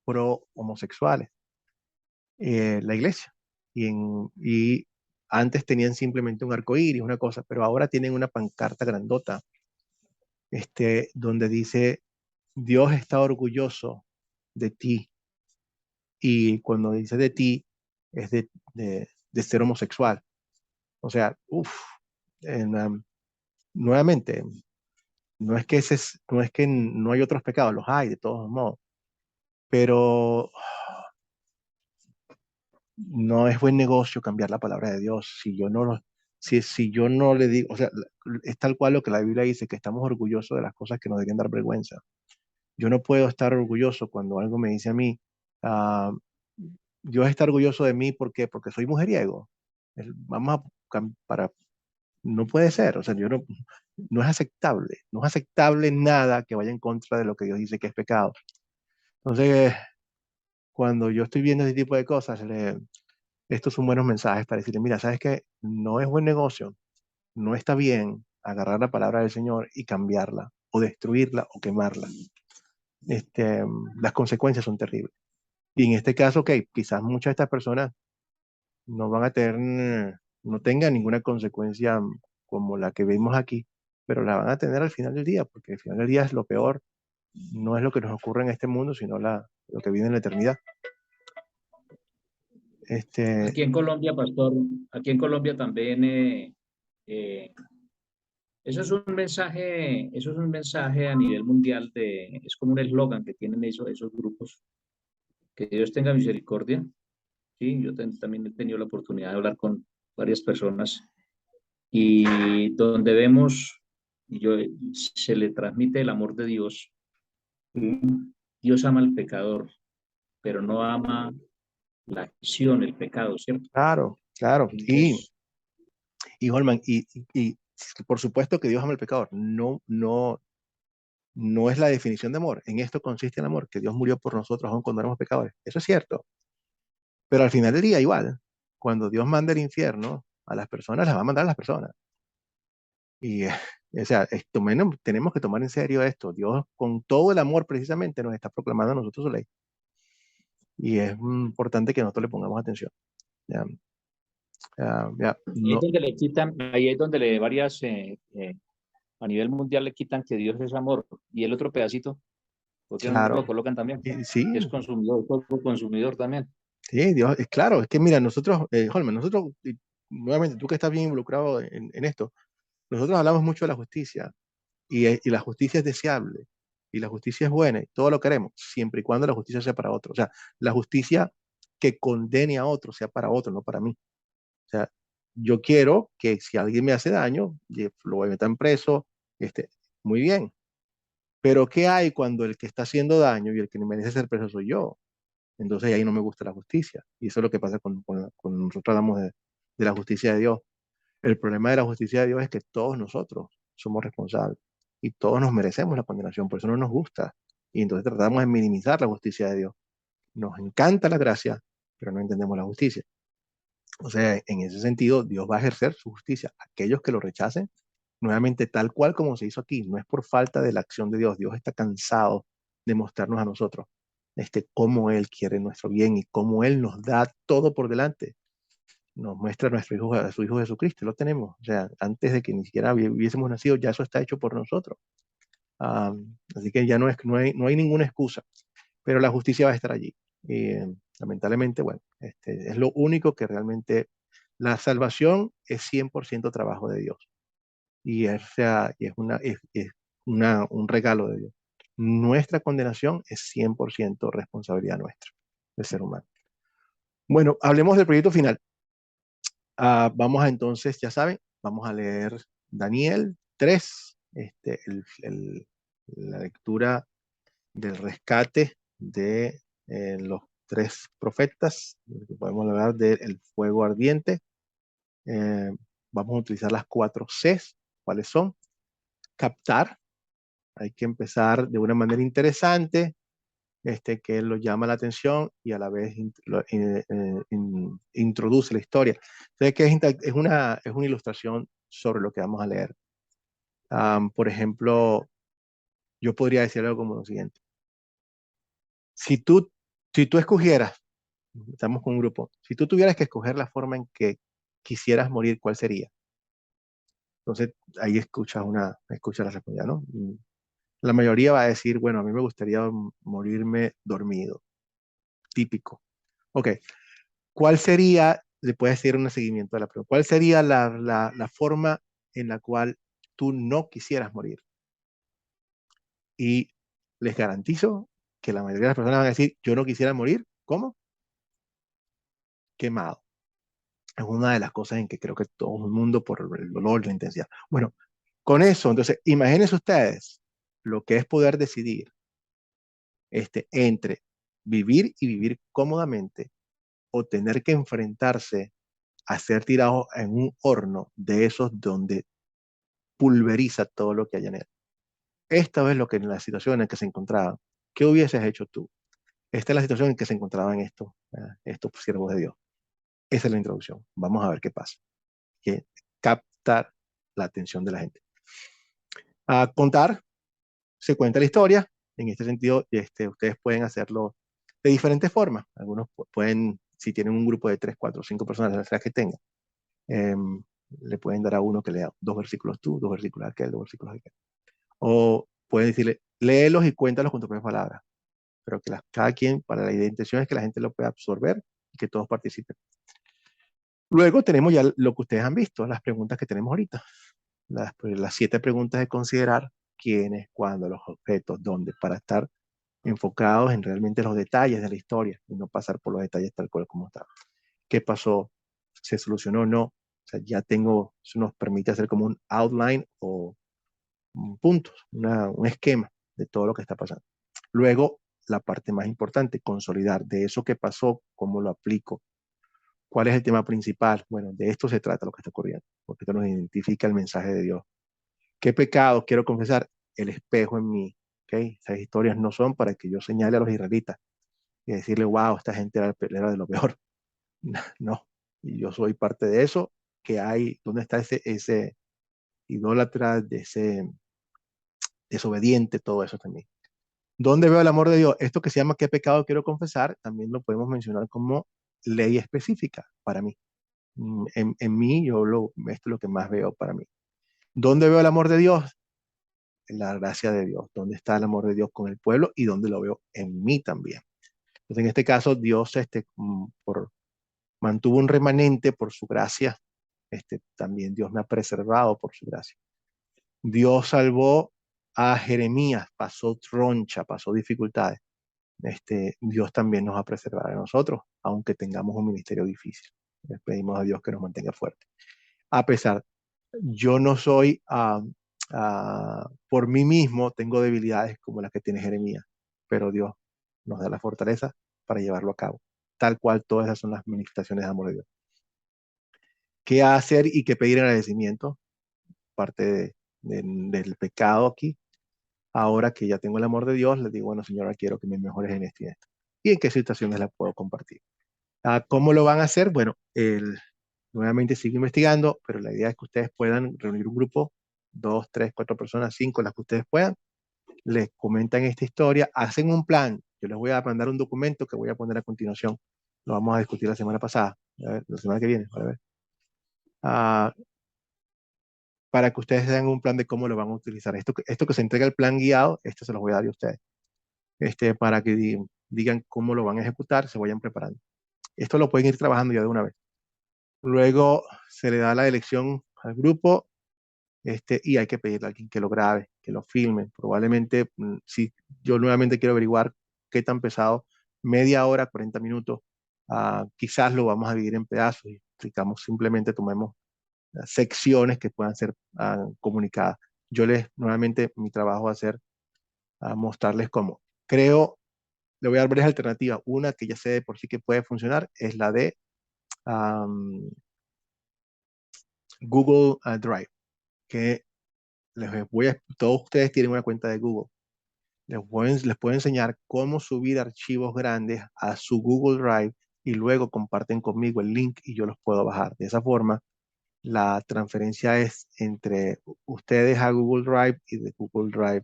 pro homosexuales, la iglesia. Y antes tenían simplemente un arco iris, una cosa, pero ahora tienen una pancarta grandota, donde dice, Dios está orgulloso de ti. Y cuando dice de ti, es de ser homosexual. O sea, uff, nuevamente, no es que no hay otros pecados, los hay de todos modos, pero no es buen negocio cambiar la palabra de Dios. Si yo no le digo, o sea, es tal cual lo que la Biblia dice, que estamos orgullosos de las cosas que nos deberían dar vergüenza. Yo no puedo estar orgulloso cuando algo me dice a mí, ah, Dios está orgulloso de mí, ¿por qué? Porque soy mujeriego. Vamos para, no puede ser, o sea, no es aceptable, no es aceptable nada que vaya en contra de lo que Dios dice que es pecado. Entonces, cuando yo estoy viendo ese tipo de cosas, estos son buenos mensajes para decirle, mira, ¿sabes qué? No es buen negocio, no está bien agarrar la palabra del Señor y cambiarla, o destruirla, o quemarla. Las consecuencias son terribles. Y en este caso, ok, quizás muchas de estas personas no van a tener, no tengan ninguna consecuencia como la que vemos aquí, pero la van a tener al final del día, porque al final del día es lo peor, no es lo que nos ocurre en este mundo, sino lo que viene en la eternidad. Aquí en Colombia, pastor, aquí en Colombia también, eh, eso es un mensaje a nivel mundial es como un eslogan que tienen esos grupos, que Dios tenga misericordia. Sí, yo también he tenido la oportunidad de hablar con varias personas y donde vemos, yo, se le transmite el amor de Dios. Dios ama al pecador, pero no ama la acción, el pecado, ¿cierto? Claro, claro. Entonces, Holman, y por supuesto que Dios ama al pecador. No, no, no es la definición de amor. En esto consiste el amor, que Dios murió por nosotros aun cuando éramos pecadores. Eso es cierto. Pero al final del día, igual, cuando Dios manda el infierno a las personas, las va a mandar a las personas. Y O sea, tenemos que tomar en serio esto. Dios, con todo el amor, precisamente, nos está proclamando a nosotros su ley. Y es importante que nosotros le pongamos atención. Ya, ya, Ahí es no, donde le quitan, ahí es donde le varias, a nivel mundial le quitan que Dios es amor. Y el otro pedacito, porque no lo claro. colocan también, que es Sí, consumidor, todo consumidor también. sí, Dios, es claro. Es que mira, nosotros, Holman, nosotros, y nuevamente, tú que estás bien involucrado en esto, nosotros hablamos mucho de la justicia. Y la justicia es deseable. Y la justicia es buena. Y todo lo queremos, siempre y cuando la justicia sea para otro. O sea, la justicia que condene a otro sea para otro, no para mí. O sea, yo quiero que si alguien me hace daño, lo voy a meter en preso, este, muy bien. Pero ¿qué hay cuando el que está haciendo daño y el que merece ser preso soy yo? Entonces ahí no me gusta la justicia. Y eso es lo que pasa con nosotros hablamos de la justicia de Dios. El problema de la justicia de Dios es que todos nosotros somos responsables y todos nos merecemos la condenación, por eso no nos gusta. Y entonces tratamos de minimizar la justicia de Dios. Nos encanta la gracia, pero no entendemos la justicia. O sea, en ese sentido, Dios va a ejercer su justicia. Aquellos que lo rechacen, nuevamente tal cual como se hizo aquí, no es por falta de la acción de Dios. Dios está cansado de mostrarnos a nosotros cómo Él quiere nuestro bien y cómo Él nos da todo por delante. Nos muestra a su Hijo Jesucristo, lo tenemos. O sea, antes de que ni siquiera hubiésemos nacido, ya eso está hecho por nosotros. Así que ya no hay ninguna excusa, pero la justicia va a estar allí. Y lamentablemente, bueno, es lo único que realmente la salvación es 100% trabajo de Dios. Y es un regalo de Dios. Nuestra condenación es 100% responsabilidad nuestra, del ser humano. Bueno, hablemos del proyecto final. Vamos a entonces, ya saben, vamos a leer Daniel 3, la lectura del rescate de los tres profetas, que podemos hablar del fuego ardiente. Eh, Vamos a utilizar las 4 Cs. ¿Cuáles son? Captar. Hay que empezar de una manera interesante, que lo llama la atención y a la vez introduce la historia. Entonces, es una ilustración sobre lo que vamos a leer. Por ejemplo, yo podría decir algo como lo siguiente. Si tú, si tú escogieras, estamos con un grupo, si tú tuvieras que escoger la forma en que quisieras morir, ¿cuál sería? Entonces, ahí escuchas la respuesta, ¿no? La mayoría va a decir, bueno, a mí me gustaría morirme dormido, típico. Ok, ¿cuál sería, le puedes hacer un seguimiento a la pregunta, cuál sería la forma en la cual tú no quisieras morir? Y les garantizo que la mayoría de las personas van a decir, yo no quisiera morir, ¿cómo? Quemado. Es una de las cosas en que creo que todo el mundo, por el dolor, la intensidad. Bueno, con eso, entonces, imagínense ustedes lo que es poder decidir entre vivir y vivir cómodamente o tener que enfrentarse a ser tirado en un horno de esos donde pulveriza todo lo que hay en él. Esta es lo que en la situación en que se encontraban. ¿Qué hubieses hecho tú? Esta es la situación en que se encontraban estos siervos de Dios. Esa es la introducción. Vamos a ver qué pasa. Que captar la atención de la gente. A contar, se cuenta la historia. En este sentido, ustedes pueden hacerlo de diferentes formas. Algunos pueden, si tienen un grupo de 3, 4, 5 personas, las que tengan, le pueden dar a uno que lea 2 versículos tú, 2 versículos aquel, 2 versículos aquel. O pueden decirle, léelos y cuéntalos con tus propias palabras. Pero que cada quien, para la intención es que la gente lo pueda absorber y que todos participen. Luego tenemos ya lo que ustedes han visto, las preguntas que tenemos ahorita. Las 7 preguntas de considerar: quiénes, cuándo, los objetos, dónde, para estar enfocados en realmente los detalles de la historia y no pasar por los detalles tal cual como está. ¿Qué pasó? ¿Se solucionó o no? O sea, eso nos permite hacer como un outline o puntos, un esquema de todo lo que está pasando. Luego, la parte más importante, consolidar de eso que pasó, cómo lo aplico. ¿Cuál es el tema principal? Bueno, de esto se trata lo que está ocurriendo, porque esto nos identifica el mensaje de Dios. ¿Qué pecado quiero confesar? El espejo en mí. ¿Okay? Esas historias no son para que yo señale a los israelitas y decirle, wow, esta gente era de lo peor. No, y yo soy parte de eso. ¿Dónde está idólatra, de ese desobediente, todo eso también. ¿Dónde veo el amor de Dios? Esto que se llama ¿qué pecado quiero confesar? También lo podemos mencionar como ley específica para mí. En mí, esto es lo que más veo para mí. ¿Dónde veo el amor de Dios? En la gracia de Dios. ¿Dónde está el amor de Dios con el pueblo? Y dónde lo veo en mí también. Entonces, en este caso, Dios mantuvo un remanente por su gracia. También Dios me ha preservado por su gracia. Dios salvó a Jeremías, pasó troncha, pasó dificultades. Dios también nos va a preservar a nosotros, aunque tengamos un ministerio difícil. Les pedimos a Dios que nos mantenga fuerte. A pesar, yo no soy, por mí mismo, tengo debilidades como las que tiene Jeremías, pero Dios nos da la fortaleza para llevarlo a cabo. Tal cual, todas esas son las manifestaciones de amor de Dios. ¿Qué hacer y qué pedir en agradecimiento? Parte del pecado aquí. Ahora que ya tengo el amor de Dios, le digo, bueno, Señora, quiero que me mejores en esto y en esto. ¿Y en qué situaciones la puedo compartir? ¿Cómo lo van a hacer? Bueno, nuevamente sigo investigando, pero la idea es que ustedes puedan reunir un grupo, 2, 3, 4 personas, 5, las que ustedes puedan, les comentan esta historia, hacen un plan. Yo les voy a mandar un documento que voy a poner a continuación. Lo vamos a discutir la semana pasada, a ver, la semana que viene, a ver. Para que ustedes den un plan de cómo lo van a utilizar. Esto que se entrega el plan guiado, esto se los voy a dar a ustedes. Para que digan cómo lo van a ejecutar, se vayan preparando. Esto lo pueden ir trabajando ya de una vez. Luego se le da la elección al grupo, y hay que pedirle a alguien que lo grabe, que lo filme. Probablemente, si yo nuevamente quiero averiguar qué tan pesado, media hora, 40 minutos, quizás lo vamos a dividir en pedazos y explicamos, simplemente tomemos secciones que puedan ser comunicadas. Nuevamente, mi trabajo va a ser mostrarles cómo. Le voy a dar varias alternativas. Una que ya sé de por sí que puede funcionar es la de Google Drive, que todos ustedes tienen una cuenta de Google. Les puedo enseñar cómo subir archivos grandes a su Google Drive y luego comparten conmigo el link y yo los puedo bajar. De esa forma, la transferencia es entre ustedes a Google Drive y de Google Drive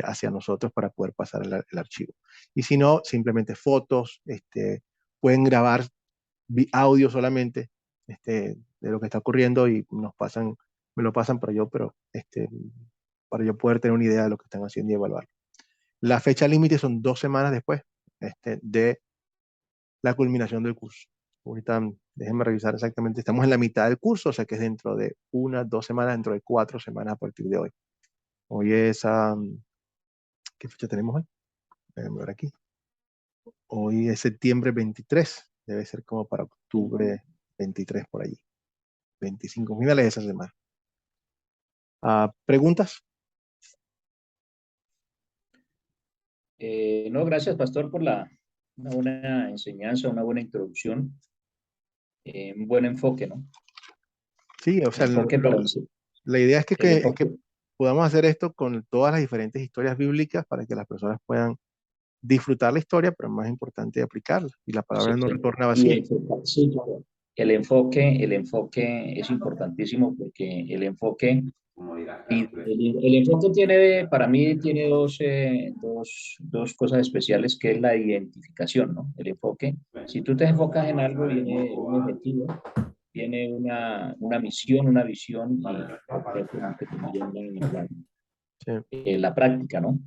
hacia nosotros para poder pasar el archivo. Y si no, simplemente fotos, pueden grabar audio solamente de lo que está ocurriendo y me lo pasan para yo poder tener una idea de lo que están haciendo y evaluar. La fecha límite son 2 semanas después de la culminación del curso. Ahorita déjenme revisar exactamente. Estamos en la mitad del curso, o sea que es dentro de 1, 2 semanas, dentro de 4 semanas a partir de hoy. Hoy es, ¿qué fecha tenemos hoy? Déjenme ver aquí. Hoy es septiembre 23. Debe ser como para octubre 23 por allí. 25 finales de esa semana. ¿Preguntas? No, gracias, Pastor, por una buena enseñanza, una buena introducción, un buen enfoque, ¿no? Sí, o sea, Enfoque para la idea es el que enfoque. podamos hacer esto con todas las diferentes historias bíblicas para que las personas puedan disfrutar la historia, pero más importante aplicarla. Y la palabra Sí, no sí. retorna Y vacía. sí, claro. El enfoque es importantísimo porque el enfoque para mí tiene dos cosas especiales, que es la identificación, ¿no? El enfoque, si tú te enfocas en algo, viene un objetivo, viene una misión, una visión, y prácticamente también Sí, la práctica, ¿no?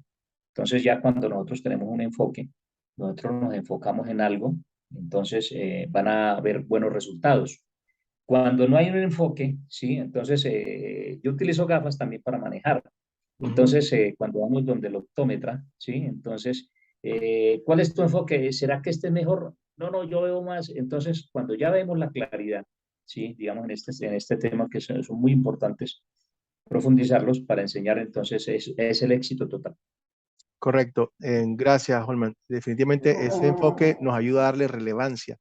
Entonces ya cuando nosotros tenemos un enfoque, nosotros nos enfocamos en algo, entonces van a haber buenos resultados. Cuando no hay un enfoque, ¿sí? Entonces yo utilizo gafas también para manejar. ujú, Entonces, cuando vamos donde el optómetra, ¿sí? Entonces, ¿cuál es tu enfoque? ¿Será que este es mejor? No, no, yo veo más. Entonces, cuando ya vemos la claridad, ¿sí? Digamos, en este tema que son muy importantes, profundizarlos para enseñar, entonces es el éxito total. correcto. Gracias, Holman. Definitivamente ese enfoque nos ayuda a darle relevancia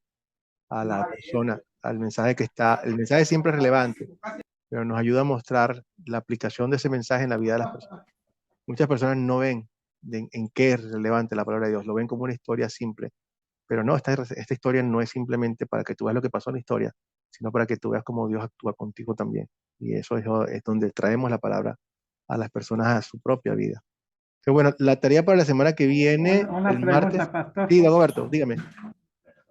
a la persona, al mensaje que está. El mensaje siempre es relevante, pero nos ayuda a mostrar la aplicación de ese mensaje en la vida de las personas. Muchas personas no ven en qué es relevante la palabra de Dios, lo ven como una historia simple, pero no, esta historia no es simplemente para que tú veas lo que pasó en la historia, sino para que tú veas cómo Dios actúa contigo también. Y eso es donde traemos la palabra a las personas a su propia vida. Pero bueno, la tarea para la semana que viene, Una el pregunta, martes. pastor. Sí, Dagoberto, dígame.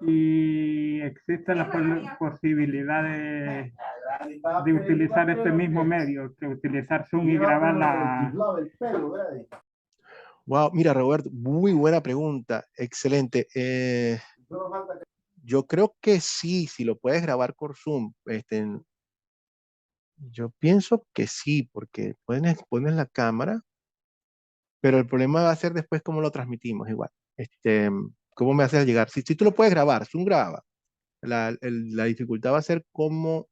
Y existe la posibilidad de utilizar este mismo medio, que utilizar Zoom y grabar la... Wow, mira, Roberto, muy buena pregunta, excelente. Yo creo que sí, si lo puedes grabar por Zoom, yo pienso que sí, porque pones la cámara, pero el problema va a ser después cómo lo transmitimos igual. ¿Cómo me haces llegar? Si tú lo puedes grabar, Zoom graba. La dificultad va a ser cómo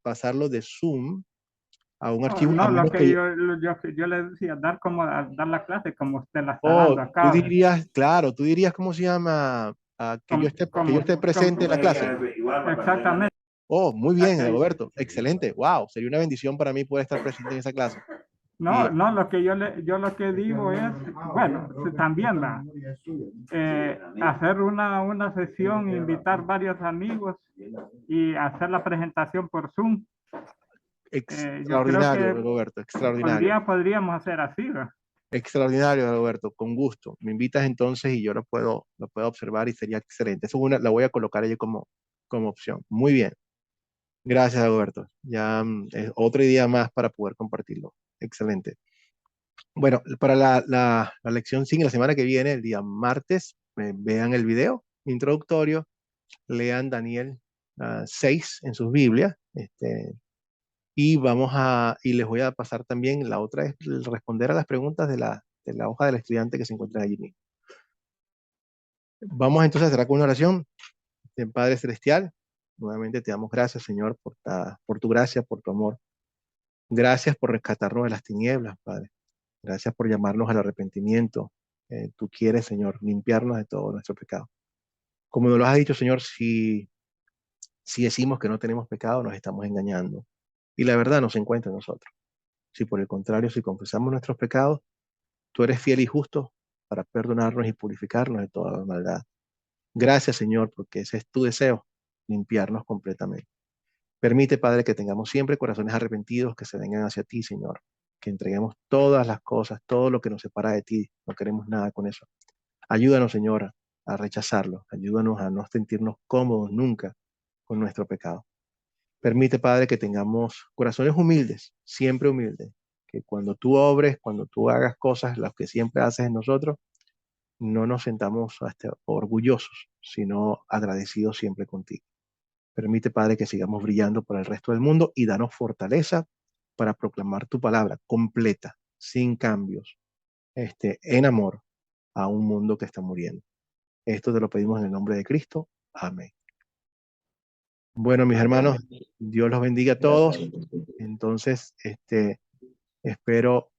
pasarlo de Zoom a un archivo, a No, lo menos que que... yo le decía, dar la clase como usted la está Oh, dando tú acá. dirías, claro, tú dirías, ¿cómo se llama? Que yo esté presente en la clase. Exactamente. Oh, muy bien, Roberto, excelente. Wow, sería una bendición para mí poder estar presente en esa clase. Y, No, lo que yo lo que digo es, bueno, también va, hacer una sesión, invitar varios amigos y hacer la presentación por Zoom. Yo creo extraordinario, que Roberto, extraordinario. podríamos hacer así, ¿va? Extraordinario, Roberto, con gusto. Me invitas entonces y yo lo puedo observar y sería excelente. Eso la voy a colocar allí como opción. Muy bien. Gracias, Roberto. Ya es otro día más para poder compartirlo. Excelente. Bueno, para la lección 5, la semana que viene, el día martes, vean el video introductorio, lean Daniel 6 en sus Biblias, y les voy a pasar también, la otra es responder a las preguntas de la hoja del estudiante que se encuentra allí mismo. Vamos entonces a cerrar con una oración. Padre Celestial, nuevamente te damos gracias, Señor, por tu gracia, por tu amor. Gracias por rescatarnos de las tinieblas, Padre. Gracias por llamarnos al arrepentimiento. Tú quieres, Señor, limpiarnos de todo nuestro pecado. Como nos lo has dicho, Señor, si decimos que no tenemos pecado, nos estamos engañando. Y la verdad no se encuentra en nosotros. Si por el contrario, si confesamos nuestros pecados, tú eres fiel y justo para perdonarnos y purificarnos de toda maldad. Gracias, Señor, porque ese es tu deseo, limpiarnos completamente. Permite, Padre, que tengamos siempre corazones arrepentidos que se vengan hacia ti, Señor. Que entreguemos todas las cosas, todo lo que nos separa de ti. No queremos nada con eso. Ayúdanos, Señor, a rechazarlo. Ayúdanos a no sentirnos cómodos nunca con nuestro pecado. Permite, Padre, que tengamos corazones humildes, siempre humildes. Que cuando tú obres, cuando tú hagas cosas, las que siempre haces en nosotros, no nos sentamos orgullosos, sino agradecidos siempre contigo. Permite, Padre, que sigamos brillando para el resto del mundo y danos fortaleza para proclamar tu palabra completa, sin cambios, en amor a un mundo que está muriendo. Esto te lo pedimos en el nombre de Cristo. Amén. Bueno, mis hermanos, Dios los bendiga a todos. Entonces, espero